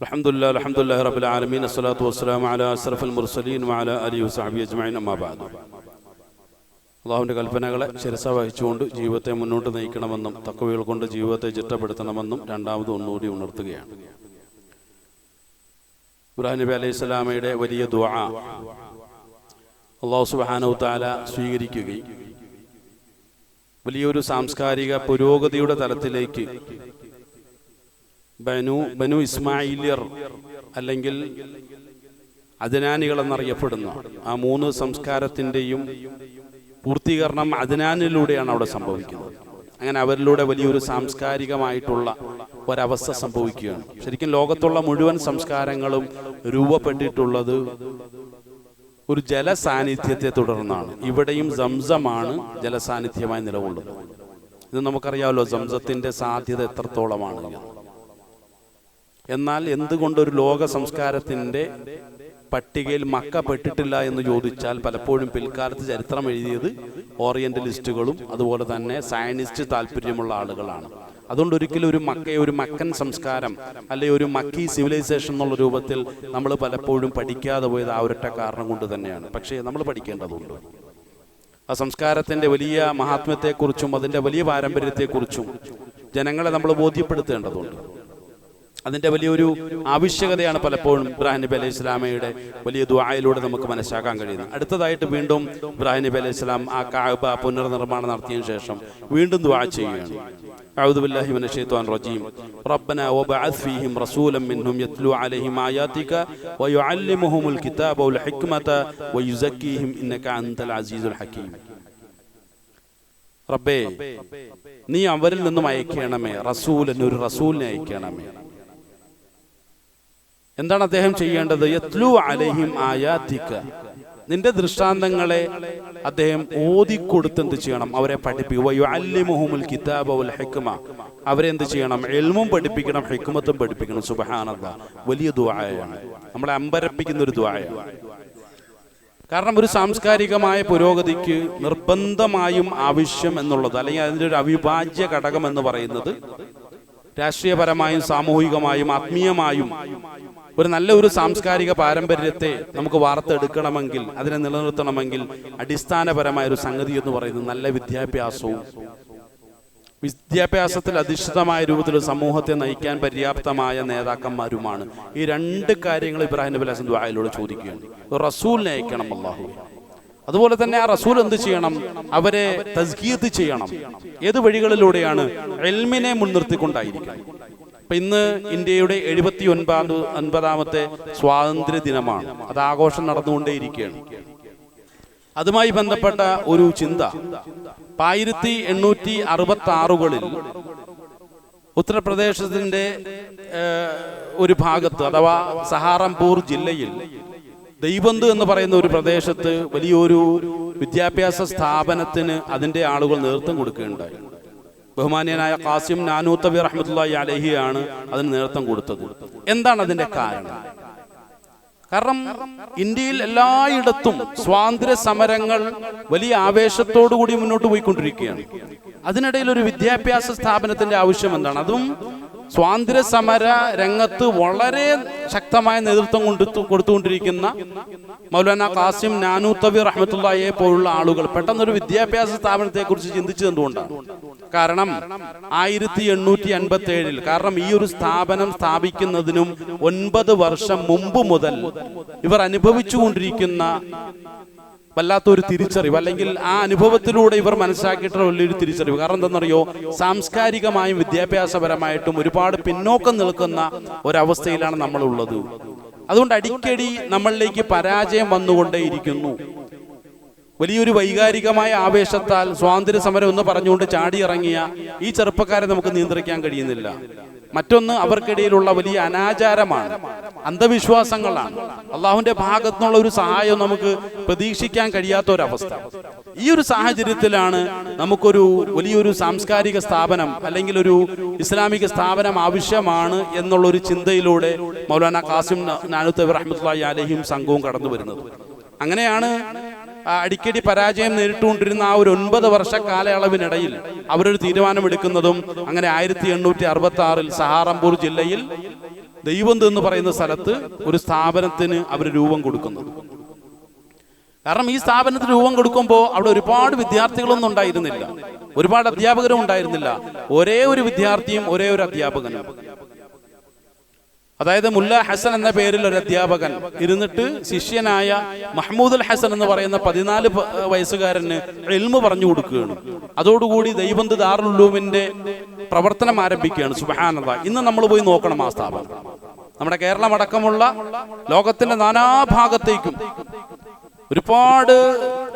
അൽഹംദുലില്ലാഹി റബ്ബിൽ ആലമീൻ, അസ്സലാത്തു വസ്സലാമു അലാ അഷ്റഫിൽ മുർസലീൻ വഅലാ ആലിഹി വസഹ്ബിഹി അജ്മഈൻ, അമ്മാ ബഅദ്. അള്ളാഹുവിൻ്റെ കൽപ്പനകളെ ശിരസ വഹിച്ചുകൊണ്ട് ജീവിതത്തെ മുന്നോട്ട് നയിക്കണമെന്നും തഖ്വകൾ കൊണ്ട് ജീവിതത്തെ ചിട്ടപ്പെടുത്തണമെന്നും രണ്ടാമത് ഒന്നുകൂടി ഉണർത്തുകയാണ്. ഇബ്രാഹിം നബി അലൈഹി സ്വലാമയുടെ വലിയ ദുആ അല്ലാഹു സുബ്ഹാനഹു വ തആല സ്വീകരിക്കുകയും വലിയൊരു സാംസ്കാരിക പുരോഗതിയുടെ തലത്തിലേക്ക് ബനു ഇസ്മായിലിയർ അല്ലെങ്കിൽ അദ്നാനികൾ എന്നറിയപ്പെടുന്ന ആ 3 സംസ്കാരത്തിൻ്റെയും പൂർത്തീകരണം അദ്നാനിലൂടെയാണ് അവിടെ സംഭവിക്കുന്നത്. അങ്ങനെ അവരിലൂടെ വലിയൊരു സാംസ്കാരികമായിട്ടുള്ള ഒരവസ്ഥ സംഭവിക്കുകയാണ്. ശരിക്കും ലോകത്തുള്ള മുഴുവൻ സംസ്കാരങ്ങളും രൂപപ്പെട്ടിട്ടുള്ളത് ഒരു ജലസാന്നിധ്യത്തെ തുടർന്നാണ്. ഇവിടെയും സംസമാണ് ജലസാന്നിധ്യമായി നിലകൊള്ളുന്നത്. ഇത് നമുക്കറിയാമല്ലോ, സംസത്തിന്റെ സാധ്യത എത്രത്തോളമാണ്. എന്നാൽ എന്തുകൊണ്ടൊരു ലോക സംസ്കാരത്തിന്റെ പട്ടികയിൽ മക്ക പെട്ടിട്ടില്ല എന്ന് ചോദിച്ചാൽ പലപ്പോഴും പിൽക്കാലത്ത് ചരിത്രം എഴുതിയത് ഓറിയന്റലിസ്റ്റുകളും അതുപോലെ തന്നെ സയനിസ്റ്റ് താല്പര്യമുള്ള ആളുകളാണ്. അതുകൊണ്ട് ഒരിക്കലും ഒരു മക്കൻ സംസ്കാരം അല്ലെങ്കിൽ ഒരു മക്കി സിവിലൈസേഷൻ എന്നുള്ള രൂപത്തിൽ നമ്മൾ പലപ്പോഴും പഠിക്കാതെ പോയത് ആ ഒരൊറ്റ കാരണം കൊണ്ട് തന്നെയാണ്. പക്ഷേ നമ്മൾ പഠിക്കേണ്ടതുണ്ട്. ആ സംസ്കാരത്തിന്റെ വലിയ മഹാത്മ്യത്തെക്കുറിച്ചും അതിൻ്റെ വലിയ പാരമ്പര്യത്തെക്കുറിച്ചും ജനങ്ങളെ നമ്മൾ ബോധ്യപ്പെടുത്തേണ്ടതുണ്ട്. അതിൻ്റെ വലിയൊരു ആവശ്യകതയാണ് പലപ്പോഴും ഇബ്രാഹിം നബി അലൈഹി സ്വലാമയുടെ വലിയ ദുആയിലൂടെ നമുക്ക് മനസ്സിലാക്കാൻ കഴിയുന്നത്. അടുത്തതായിട്ട് വീണ്ടും ഇബ്രാഹിം നബി അലൈഹി സ്വലാം ആ കഅബ പുനർനിർമ്മാണം നടത്തിയതിനു ശേഷം വീണ്ടും ദുആ ചെയ്യുകയാണ്. അഊദു ബില്ലാഹി മിനശ് ശൈത്വാനിർ റജീം. റബ്ബനാ വബഅസ് ഫീഹിം റസൂലൻ മിൻഹും യത്ലു അലൈഹിം ആയാതിക വയുഅല്ലിമുഹുൽ കിതാബ വൽ ഹിക്മത വയുസക്കീഹിം ഇന്നക അൻതൽ അസീസുൽ ഹകീം. റബ്ബേ, നീ അവരിൽ നിന്നും അയക്കണമേ ഒരു റസൂലിനെ അയക്കണമേ. എന്താണ് അദ്ദേഹം ചെയ്യേണ്ടത്? യത്ലു അലൈഹിം ആയാതിക, നിന്റെ ദൃഷ്ടാന്തങ്ങളെ അദ്ദേഹം ഓതിക്കൊടുത്ത് എന്ത് ചെയ്യണം? അവരെ പഠിപ്പിക്കുക. വയുഅല്ലിമുഹുൽ കിതാബ വൽ ഹിക്മ, അവരെ എന്ത് ചെയ്യണം? ഇൽമും പഠിപ്പിക്കണം, ഹിക്മത്തും പഠിപ്പിക്കണം. സുബ്ഹാനല്ലാഹ്, വലിയ ദുആയാണ്, നമ്മളെ അമ്പരപ്പിക്കുന്ന ഒരു ദുആയാണ്. കാരണം ഒരു സാംസ്കാരികമായ പുരോഗതിക്ക് നിർബന്ധമായും ആവശ്യം എന്നുള്ളത്, അല്ലെങ്കിൽ അതിൻ്റെ ഒരു അവിഭാജ്യ ഘടകം എന്ന് പറയുന്നത് രാഷ്ട്രീയപരമായും സാമൂഹികമായും ആത്മീയമായും ഒരു നല്ല ഒരു സാംസ്കാരിക പാരമ്പര്യത്തെ നമുക്ക് വാർത്തെടുക്കണമെങ്കിൽ, അതിനെ നിലനിർത്തണമെങ്കിൽ അടിസ്ഥാനപരമായ ഒരു സംഗതി എന്ന് പറയുന്നത് നല്ല വിദ്യാഭ്യാസവും വിദ്യാഭ്യാസത്തിൽ അധിഷ്ഠിതമായ രൂപത്തിൽ സമൂഹത്തെ നയിക്കാൻ പര്യാപ്തമായ നേതാക്കന്മാരുമാണ്. ഈ 2 കാര്യങ്ങൾ ഇബ്രാഹിം നബി അലൈഹി ദുആയിലൂടെ ചോദിക്കുകയാണ്. റസൂലിനെ അയക്കണം അല്ലാഹു. അതുപോലെ തന്നെ ആ റസൂൽ എന്ത് ചെയ്യണം? അവരെ തസ്കിയത്ത് ചെയ്യണം. ഏത് വഴികളിലൂടെയാണ്? ഇൽമിനെ മുൻനിർത്തിക്കൊണ്ടായിരിക്കണം. ഇപ്പൊ ഇന്ന് ഇന്ത്യയുടെ 79ാമത്തെ സ്വാതന്ത്ര്യ ദിനമാണ്. അത് ആഘോഷം നടന്നുകൊണ്ടേയിരിക്കുകയാണ്. അതുമായി ബന്ധപ്പെട്ട ഒരു ചിന്ത 1866കളിൽ ഉത്തർപ്രദേശത്തിന്റെ ഒരു ഭാഗത്ത്, അഥവാ സഹാറംപൂർ ജില്ലയിൽ ദൈബന്ദ് എന്ന് പറയുന്ന ഒരു പ്രദേശത്ത് വലിയൊരു വിദ്യാഭ്യാസ സ്ഥാപനത്തിന് അതിന്റെ ആളുകൾ നേതൃത്വം കൊടുക്കുകയുണ്ടായി. ബഹുമാന്യനായ ഖാസിം നാനൂത്തവി റഹ്മത്തുള്ളാഹി അലൈഹിയാണ് അതിന് നേതൃത്വം കൊടുത്തത്. എന്താണ് അതിന്റെ കാരണം? കാരണം ഇന്ത്യയിൽ എല്ലായിടത്തും സ്വാതന്ത്ര്യ സമരങ്ങൾ വലിയ ആവേശത്തോടുകൂടി മുന്നോട്ട് പോയിക്കൊണ്ടിരിക്കുകയാണ്. അതിനിടയിൽ ഒരു വിദ്യാഭ്യാസ സ്ഥാപനത്തിന്റെ ആവശ്യം എന്താണ്? അതും സ്വാതന്ത്ര്യ സമര രംഗത്ത് വളരെ ശക്തമായ നേതൃത്വം കൊടുത്തുകൊണ്ടിരിക്കുന്ന മൗലാന ഖാസിം നാനൂത്തവി റഹ്മത്തുള്ളാഹിയെ പോലുള്ള ആളുകൾ പെട്ടെന്നൊരു വിദ്യാഭ്യാസ സ്ഥാപനത്തെ കുറിച്ച് ചിന്തിച്ചത് എന്തുകൊണ്ടാണ്? കാരണം 1857, കാരണം ഈ ഒരു സ്ഥാപനം സ്ഥാപിക്കുന്നതിനും 9 വർഷം മുമ്പ് മുതൽ ഇവർ അനുഭവിച്ചുകൊണ്ടിരിക്കുന്ന വല്ലാത്തൊരു തിരിച്ചറിവ്, അല്ലെങ്കിൽ ആ അനുഭവത്തിലൂടെ ഇവർ മനസ്സിലാക്കിയിട്ടുള്ള വലിയൊരു തിരിച്ചറിവ്. കാരണം എന്താണെന്നറിയോ? സാംസ്കാരികമായും വിദ്യാഭ്യാസപരമായിട്ടും ഒരുപാട് പിന്നോക്കം നിൽക്കുന്ന ഒരവസ്ഥയിലാണ് നമ്മളുള്ളത്. അതുകൊണ്ട് അടിക്കടി നമ്മളിലേക്ക് പരാജയം വന്നുകൊണ്ടേയിരിക്കുന്നു. വലിയൊരു വൈകാരികമായ ആവേശത്താൽ സ്വാതന്ത്ര്യ സമരം എന്ന് പറഞ്ഞുകൊണ്ട് ചാടിയിറങ്ങിയ ഈ ചെറുപ്പക്കാരെ നമുക്ക് നിയന്ത്രിക്കാൻ കഴിയുന്നില്ല. മറ്റൊന്ന്, അവർക്കിടയിലുള്ള വലിയ അനാചാരമാണ്, അന്ധവിശ്വാസങ്ങളാണ്. അള്ളാഹുവിന്റെ ഭാഗത്തു നിന്നുള്ള ഒരു സഹായം നമുക്ക് പ്രതീക്ഷിക്കാൻ കഴിയാത്ത ഒരവസ്ഥ. ഈ ഒരു സാഹചര്യത്തിലാണ് നമുക്കൊരു വലിയൊരു സാംസ്കാരിക സ്ഥാപനം അല്ലെങ്കിൽ ഒരു ഇസ്ലാമിക സ്ഥാപനം ആവശ്യമാണ് എന്നുള്ളൊരു ചിന്തയിലൂടെ മൗലാന ഖാസിം നാനൂത്തവി റഹ്മത്തുള്ളാഹി അലൈഹിയും സംഘവും കടന്നു വരുന്നത്. അങ്ങനെയാണ് അടിക്കടി പരാജയം നേരിട്ടുകൊണ്ടിരുന്ന ആ ഒരു 9 വർഷ കാലയളവിനിടയിൽ അവരൊരു തീരുമാനമെടുക്കുന്നതും അങ്ങനെ 1866 സഹാറംപൂർ ജില്ലയിൽ ദൈബന്ദ് എന്ന് പറയുന്ന സ്ഥലത്ത് ഒരു സ്ഥാപനത്തിന് അവർ രൂപം കൊടുക്കുന്നത്. കാരണം ഈ സ്ഥാപനത്തിന് രൂപം കൊടുക്കുമ്പോൾ അവിടെ ഒരുപാട് വിദ്യാർത്ഥികളൊന്നും ഉണ്ടായിരുന്നില്ല, ഒരുപാട് അധ്യാപകരും ഉണ്ടായിരുന്നില്ല. ഒരേ ഒരു വിദ്യാർത്ഥിയും ഒരേ ഒരു അധ്യാപകനും. അതായത് മുല്ല ഹസൻ എന്ന പേരിൽ ഒരു അധ്യാപകൻ ഇരുന്നിട്ട് ശിഷ്യനായ മഹ്മൂദുൽ ഹസൻ എന്ന് പറയുന്ന 14 വയസ്സുകാരന് ഇൽമു പറഞ്ഞു കൊടുക്കുകയാണ്. അതോടുകൂടി ദൈവന്ത് ദാറുൽ ഉലൂമിന്റെ പ്രവർത്തനം ആരംഭിക്കുകയാണ്. സുബ്ഹാനല്ലാഹ്. ഇന്ന് നമ്മൾ പോയി നോക്കണം ആ സ്ഥാപനം. നമ്മുടെ കേരളം അടക്കമുള്ള ലോകത്തിന്റെ നാനാഭാഗത്തേക്കും ഒരുപാട്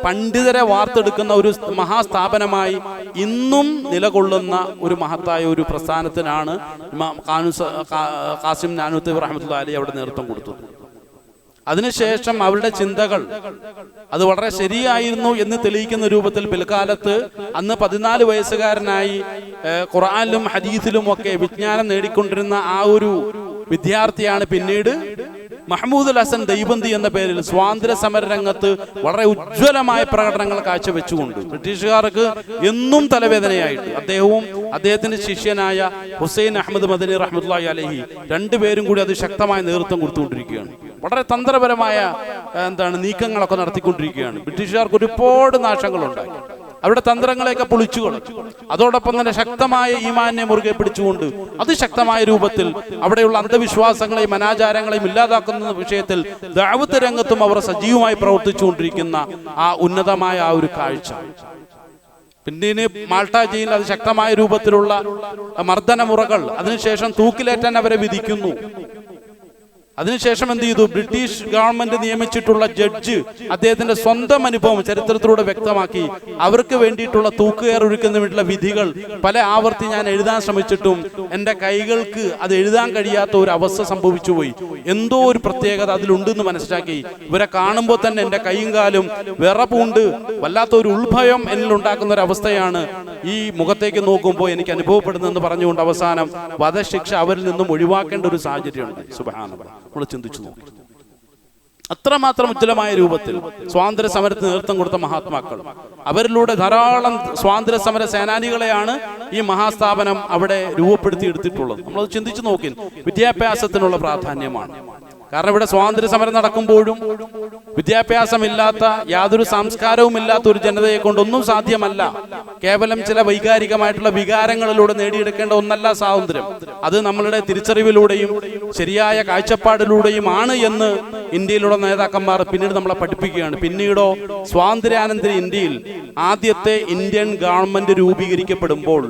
പണ്ഡിതരെ വാർത്തെടുക്കുന്ന ഒരു മഹാസ്ഥാപനമായി ഇന്നും നിലകൊള്ളുന്ന ഒരു മഹത്തായ ഒരു പ്രസ്ഥാനത്തിനാണ് ഖാസിം നാനൂത്തി റഹ്മത്തുള്ളാഹി അലൈഹി അവിടെ നേതൃത്വം കൊടുത്തത്. അതിനുശേഷം അവരുടെ ചിന്തകൾ അത് വളരെ ശരിയായിരുന്നു എന്ന് തെളിയിക്കുന്ന രൂപത്തിൽ പിൽക്കാലത്ത് അന്ന് 14 വയസ്സുകാരനായി ഖുർആനിലും ഹദീസിലും ഒക്കെ വിജ്ഞാനം നേടിക്കൊണ്ടിരുന്ന ആ ഒരു വിദ്യാർത്ഥിയാണ് പിന്നീട് മഹ്മൂദുൽ ഹസൻ ദൈബന്തി എന്ന പേരിൽ സ്വാതന്ത്ര്യ സമര രംഗത്ത് വളരെ ഉജ്ജ്വലമായ പ്രകടനങ്ങൾ കാഴ്ചവെച്ചുകൊണ്ട് ബ്രിട്ടീഷുകാർക്ക് എന്നും തലവേദനയായിട്ട് അദ്ദേഹവും അദ്ദേഹത്തിന്റെ ശിഷ്യനായ ഹുസൈൻ അഹമ്മദ് മദനി റഹ്മത്തുള്ളാഹി അലൈഹി രണ്ടുപേരും കൂടി അത് ശക്തമായ നേതൃത്വം കൊടുത്തുകൊണ്ടിരിക്കുകയാണ്. വളരെ തന്ത്രപരമായ നീക്കങ്ങളൊക്കെ നടത്തിക്കൊണ്ടിരിക്കുകയാണ്. ബ്രിട്ടീഷുകാർക്ക് ഒരുപാട് നാശങ്ങളുണ്ടായി. അവരുടെ തന്ത്രങ്ങളെയൊക്കെ പൊളിച്ചു കളഞ്ഞു. അതോടൊപ്പം തന്നെ ശക്തമായ ഈമാനെ മുറുകെ പിടിച്ചുകൊണ്ട് അതിശക്തമായ രൂപത്തിൽ അവിടെയുള്ള അന്ധവിശ്വാസങ്ങളെയും അനാചാരങ്ങളെയും ഇല്ലാതാക്കുന്ന വിഷയത്തിൽ ദഅവത്ത് രംഗത്തും അവർ സജീവമായി പ്രവർത്തിച്ചുകൊണ്ടിരിക്കുന്ന ആ ഉന്നതമായ ആ ഒരു കാഴ്ച. പിന്നീട് മാൾട്ട ജയിലിൽ അത് ശക്തമായ രൂപത്തിലുള്ള മർദ്ദനമുറകൾ, അതിനുശേഷം തൂക്കിലേറ്റാൻ അവരെ വിധിക്കുന്നു. അതിനുശേഷം എന്ത് ചെയ്തു? ബ്രിട്ടീഷ് ഗവൺമെന്റ് നിയമിച്ചിട്ടുള്ള ജഡ്ജ് അദ്ദേഹത്തിന്റെ സ്വന്തം അനുഭവം ചരിത്രത്തിലൂടെ വ്യക്തമാക്കി അവർക്ക് വേണ്ടിയിട്ടുള്ള തൂക്കുകയറൊരുക്കുന്ന വേണ്ടിയുള്ള വിധികൾ പല ആവർത്തി ഞാൻ എഴുതാൻ ശ്രമിച്ചിട്ടും എൻ്റെ കൈകൾക്ക് അത് എഴുതാൻ കഴിയാത്ത ഒരു അവസ്ഥ സംഭവിച്ചു പോയി. എന്തോ ഒരു പ്രത്യേകത അതിലുണ്ടെന്ന് മനസ്സിലാക്കി ഇവരെ കാണുമ്പോൾ തന്നെ എൻ്റെ കൈയും കാലും വിറപ്പുണ്ട്, വല്ലാത്ത ഒരു ഉൾഭയം എന്നിൽ ഉണ്ടാക്കുന്ന ഒരു അവസ്ഥയാണ് ഈ മുഖത്തേക്ക് നോക്കുമ്പോൾ എനിക്ക് അനുഭവപ്പെടുന്നതെന്ന് പറഞ്ഞുകൊണ്ട് അവസാനം വധശിക്ഷ അവരിൽ നിന്നും ഒഴിവാക്കേണ്ട ഒരു സാഹചര്യമുണ്ട്. സുബ്ഹാനല്ലാഹ്. നമ്മൾ ചിന്തിച്ചു നോക്കി. അത്രമാത്രം ഉജ്ജ്വലമായ രൂപത്തിൽ സ്വാതന്ത്ര്യ സമരത്തിന് നേതൃത്വം കൊടുത്ത മഹാത്മാക്കൾ, അവരിലൂടെ ധാരാളം സ്വാതന്ത്ര്യ സമര സേനാനികളെയാണ് ഈ മഹാസ്ഥാപനം അവിടെ രൂപപ്പെടുത്തിയെടുത്തിട്ടുള്ളത്. നമ്മളത് ചിന്തിച്ചു നോക്കി. വിദ്യാഭ്യാസത്തിനുള്ള പ്രാധാന്യമാണ്. കാരണം ഇവിടെ സ്വാതന്ത്ര്യ സമരം നടക്കുമ്പോഴും വിദ്യാഭ്യാസമില്ലാത്ത, യാതൊരു സംസ്കാരവും ഇല്ലാത്ത ഒരു ജനതയെ കൊണ്ടൊന്നും സാധ്യമല്ല. കേവലം ചില വൈകാരികമായിട്ടുള്ള വികാരങ്ങളിലൂടെ നേടിയെടുക്കേണ്ട ഒന്നല്ല സ്വാതന്ത്ര്യം. അത് നമ്മളുടെ തിരിച്ചറിവിലൂടെയും ശരിയായ കാഴ്ചപ്പാടിലൂടെയും ആണ് എന്ന് ഇന്ത്യയിലുള്ള നേതാക്കന്മാർ പിന്നീട് നമ്മളെ പഠിപ്പിക്കുകയാണ്. പിന്നീടോ സ്വാതന്ത്ര്യാനന്തര ഇന്ത്യയിൽ ആദ്യത്തെ ഇന്ത്യൻ ഗവൺമെന്റ് രൂപീകരിക്കപ്പെടുമ്പോൾ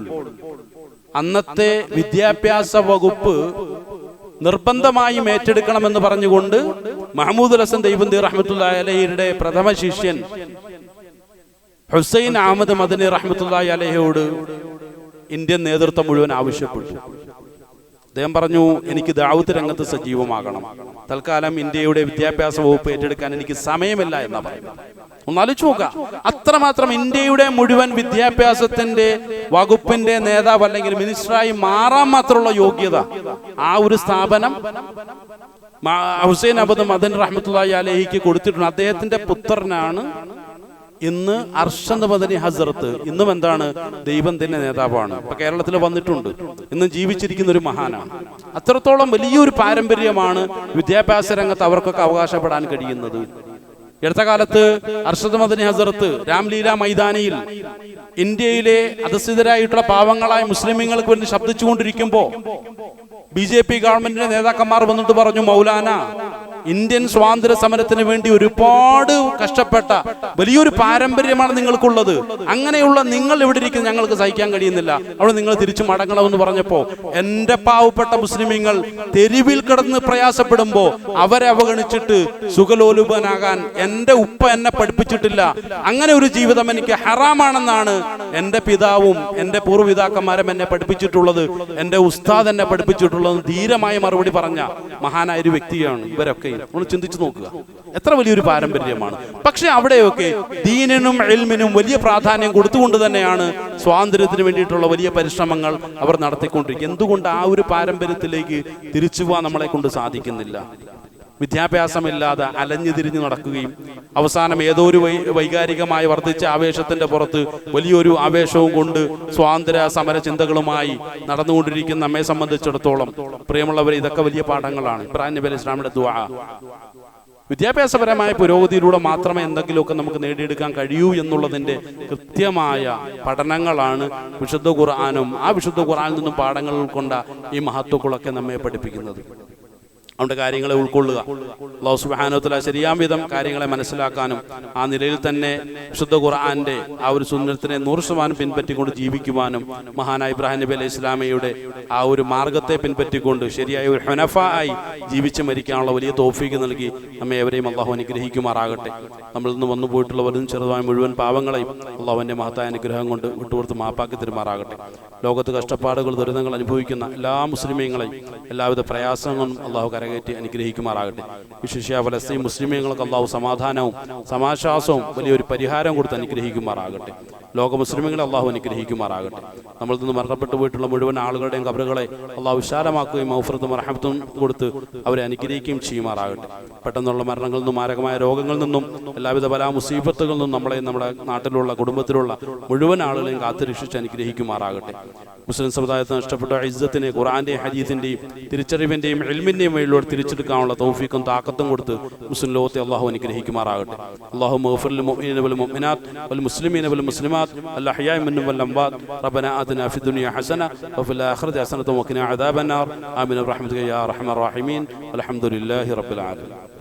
അന്നത്തെ വിദ്യാഭ്യാസ വകുപ്പ് നിർബന്ധമായും ഏറ്റെടുക്കണമെന്ന് പറഞ്ഞുകൊണ്ട് മഹ്മൂദുൽ ഹസൻ ദൈബന്തി റഹ്മത്തുള്ളാഹി അലൈഹിയുടെ പ്രഥമ ശിഷ്യൻ ഹുസൈൻ അഹമ്മദ് മദനി റഹ്മത്തുള്ളാഹി അലൈഹിയോട് ഇന്ത്യൻ നേതൃത്വം മുഴുവൻ ആവശ്യപ്പെട്ടു. അദ്ദേഹം പറഞ്ഞു, എനിക്ക് ദഅവത്ത് രംഗത്ത് സജീവമാകണം, തൽക്കാലം ഇന്ത്യയുടെ വിദ്യാഭ്യാസ വകുപ്പ് ഏറ്റെടുക്കാൻ എനിക്ക് സമയമില്ല എന്നാ പറയുന്നത്. ഒന്നാലോചിച്ച് നോക്കുക. അത്രമാത്രം ഇന്ത്യയുടെ മുഴുവൻ വിദ്യാഭ്യാസത്തിന്റെ വകുപ്പിന്റെ നേതാവ് അല്ലെങ്കിൽ മിനിസ്റ്ററായി മാറാൻ മാത്രമുള്ള യോഗ്യത ആ ഒരു സ്ഥാപനം ഹുസൈൻ അഹമ്മദ് മദനി റഹ്മത്തുള്ളാഹി അലൈഹിക്ക് കൊടുത്തിട്ടുണ്ട്. അദ്ദേഹത്തിന്റെ പുത്രനാണ് ഇന്ന് അർഷദ് മദനി ഹസ്രത്ത്. ഇന്നും എന്താണ്? ദൈവത്തിന്റെ നേതാവാണ്. ഇപ്പൊ കേരളത്തിൽ വന്നിട്ടുണ്ട്, ഇന്നും ജീവിച്ചിരിക്കുന്ന ഒരു മഹാനാണ്. അത്രത്തോളം വലിയൊരു പാരമ്പര്യമാണ് വിദ്യാഭ്യാസ രംഗത്ത് അവർക്കൊക്കെ അവകാശപ്പെടാൻ കഴിയുന്നത്. അടുത്ത കാലത്ത് അർഷദ് മദനി ഹസ്രത്ത് രാംലീല മൈതാനിയിൽ ഇന്ത്യയിലെ അധസ്ഥിതരായിട്ടുള്ള പാവങ്ങളായ മുസ്ലിമീങ്ങൾക്ക് വേണ്ടി ശബ്ദിച്ചുകൊണ്ടിരിക്കുമ്പോ BJP ഗവൺമെന്റിന്റെ നേതാക്കന്മാർ വന്നിട്ട് പറഞ്ഞു, മൗലാന, ഇന്ത്യൻ സ്വാതന്ത്ര്യ സമരത്തിന് വേണ്ടി ഒരുപാട് കഷ്ടപ്പെട്ട വലിയൊരു പാരമ്പര്യമാണ് നിങ്ങൾക്കുള്ളത്. അങ്ങനെയുള്ള നിങ്ങൾ ഇവിടെ ഇരിക്കുന്ന ഞങ്ങൾക്ക് സഹിക്കാൻ കഴിയുന്നില്ല, അവിടെ നിങ്ങൾ തിരിച്ചു മടങ്ങണമെന്ന് പറഞ്ഞപ്പോ എന്റെ പാവപ്പെട്ട മുസ്ലിമീങ്ങൾ തെരുവിൽ കിടന്ന് പ്രയാസപ്പെടുമ്പോ അവരെ അവഗണിച്ചിട്ട് സുഖലോലുപനാകാൻ എന്റെ ഉപ്പ എന്നെ പഠിപ്പിച്ചിട്ടില്ല. അങ്ങനെ ഒരു ജീവിതം എനിക്ക് ഹറാമാണെന്നാണ് എന്റെ പിതാവും എന്റെ പൂർവ്വപിതാക്കന്മാരും എന്നെ പഠിപ്പിച്ചിട്ടുള്ളത്, എന്റെ ഉസ്താദ് എന്നെ പഠിപ്പിച്ചിട്ടുള്ളത്. ധീരമായ മറുപടി പറഞ്ഞ മഹാനായ ഒരു വ്യക്തിയാണ് ഇവരൊക്കെ. നമ്മൾ ചിന്തിച്ചു നോക്കുക, എത്ര വലിയൊരു പാരമ്പര്യമാണ്. പക്ഷെ അവിടെയൊക്കെ ദീനിനും ഇൽമിനും വലിയ പ്രാധാന്യം കൊടുത്തുകൊണ്ട് തന്നെയാണ് സ്വാതന്ത്ര്യത്തിന് വേണ്ടിയിട്ടുള്ള വലിയ പരിശ്രമങ്ങൾ അവർ നടത്തിക്കൊണ്ടിരിക്കുക. എന്തുകൊണ്ട് ആ ഒരു പാരമ്പര്യത്തിലേക്ക് തിരിച്ചു പോകാൻ നമ്മളെ കൊണ്ട് സാധിക്കുന്നില്ല? വിദ്യാഭ്യാസമില്ലാതെ അലഞ്ഞു തിരിഞ്ഞു നടക്കുകയും അവസാനം ഏതോ ഒരു വൈകാരികമായി വർദ്ധിച്ച ആവേശത്തിന്റെ പുറത്ത് വലിയൊരു ആവേശവും കൊണ്ട് സ്വാതന്ത്ര്യ സമര ചിന്തകളുമായി നടന്നുകൊണ്ടിരിക്കുന്ന നമ്മെ സംബന്ധിച്ചിടത്തോളം പ്രിയമുള്ളവരെ, ഇതൊക്കെ വലിയ പാഠങ്ങളാണ്. ഇബ്രാഹിം നബി അലൈഹി ഇസ്ലാമിന്റെ ദുആ. വിദ്യാഭ്യാസപരമായ പുരോഗതിയിലൂടെ മാത്രമേ എന്തെങ്കിലുമൊക്കെ നമുക്ക് നേടിയെടുക്കാൻ കഴിയൂ എന്നുള്ളതിന്റെ കൃത്യമായ പഠനങ്ങളാണ് വിശുദ്ധ ഖുർആനും ആ വിശുദ്ധ ഖുർആനിൽ നിന്നും പാഠങ്ങൾ ഉൾക്കൊണ്ട ഈ മഹത്തുക്കളൊക്കെ നമ്മെ പഠിപ്പിക്കുന്നത്. അവൻ്റെ കാര്യങ്ങളെ ഉൾക്കൊള്ളുക. അല്ലാഹു സുബ്ഹാനഹു വ തആല ശരിയാം വിധം കാര്യങ്ങളെ മനസ്സിലാക്കാനും ആ നിലയിൽ തന്നെ വിശുദ്ധ ഖുർആന്റെ ആ ഒരു സുന്നത്തിനെ 100% പിൻപറ്റിക്കൊണ്ട് ജീവിക്കുവാനും മഹാനായ ഇബ്രാഹിം നബി അലൈഹി ഇസ്ലാമയുടെ ആ ഒരു മാർഗത്തെ പിൻപറ്റിക്കൊണ്ട് ശരിയായ ഒരു ഹുനഫ ആയി ജീവിച്ച് മരിക്കാനുള്ള വലിയ തൗഫീഖ് നൽകി നമ്മെ എവരെയും അള്ളാഹു അനുഗ്രഹിക്കുമാറാകട്ടെ. നമ്മളിൽ നിന്ന് വന്നു പോയിട്ടുള്ള വലുതും ചെറുതായ മുഴുവൻ പാവങ്ങളെയും അള്ളാഹുവിൻ്റെ മഹത്തായ അനുഗ്രഹം കൊണ്ട് വിട്ടുകൊടുത്ത് മാപ്പാക്കി തരുമാറാകട്ടെ. ലോകത്ത് കഷ്ടപ്പാടുകൾ ദുരിതങ്ങൾ അനുഭവിക്കുന്ന എല്ലാ മുസ്ലിമീങ്ങളെയും എല്ലാവിധ പ്രയാസങ്ങളും അള്ളാഹു കരകയറ്റി അനുഗ്രഹിക്കുമാറാകട്ടെ. വിശേഷിച്ച ഫലസ്തീൻ മുസ്ലിമീങ്ങൾക്ക് അള്ളാഹു സമാധാനവും സമാശ്വാസവും വലിയൊരു പരിഹാരം കൊടുത്ത് അനുഗ്രഹിക്കുമാറാകട്ടെ. ലോക മുസ്ലിമീങ്ങളെ അള്ളാഹു അനുഗ്രഹിക്കുമാറാകട്ടെ. നമ്മളിൽ നിന്ന് മരണപ്പെട്ടു പോയിട്ടുള്ള മുഴുവൻ ആളുകളുടെയും ഖബറുകളെ അള്ളാഹു വിശാലമാക്കുകയും മൗഫറത്തും റഹ്മത്തും കൊടുത്ത് അവരെ അനുഗ്രഹിക്കുകയും ചെയ്യുമാറാകട്ടെ. പെട്ടെന്നുള്ള മരണങ്ങളിൽ നിന്നും മാരകമായ രോഗങ്ങളിൽ നിന്നും എല്ലാവിധ ബലാ മുസീബത്തുകളിൽ നിന്നും നമ്മളെ നമ്മുടെ നാട്ടിലുള്ള കുടുംബത്തിലുള്ള മുഴുവൻ ആളുകളെയും കാത്തുരക്ഷിച്ച് അനുഗ്രഹിക്കുമാറാകട്ടെ. മുസ്ലിം സമുദായത്തിന് നഷ്ടപ്പെട്ട ഇസ്സത്തിനെ ഖുർആന്റെയും ഹദീസിന്റെയും തിരിച്ചറിവിന്റെയും ഇൽമിന്റെയും വഴിയിലൂടെ തിരിച്ചെടുക്കാനുള്ള തൗഫീഖും താക്കത്തും കൊടുത്ത് മുസ്ലിം ലോകത്തെ അള്ളാഹു അനുഗ്രഹിക്കുമാറാകട്ടെ. അല്ലാഹു മഗ്ഫിർ ലിൽ മുഅ്മിനീന വൽ മുഅ്മിനാത്ത് വൽ മുസ്ലിമീന വൽ മുസ്ലിമാത്ത് അൽ അഹ്യാഇ മിൻഹും വൽ അംവാത് റബ്ബനാ ആതിനാ ഫിദ് ദുനിയ ഹസന വഫിൽ ആഖിറതി ഹസനത വഖിനാ അദാബന്നാർ ആമീൻ ബിറഹ്മതിക യാ അർഹമർ റഹീമീൻ. അൽഹംദുലില്ലാഹി റബ്ബിൽ ആലമീൻ.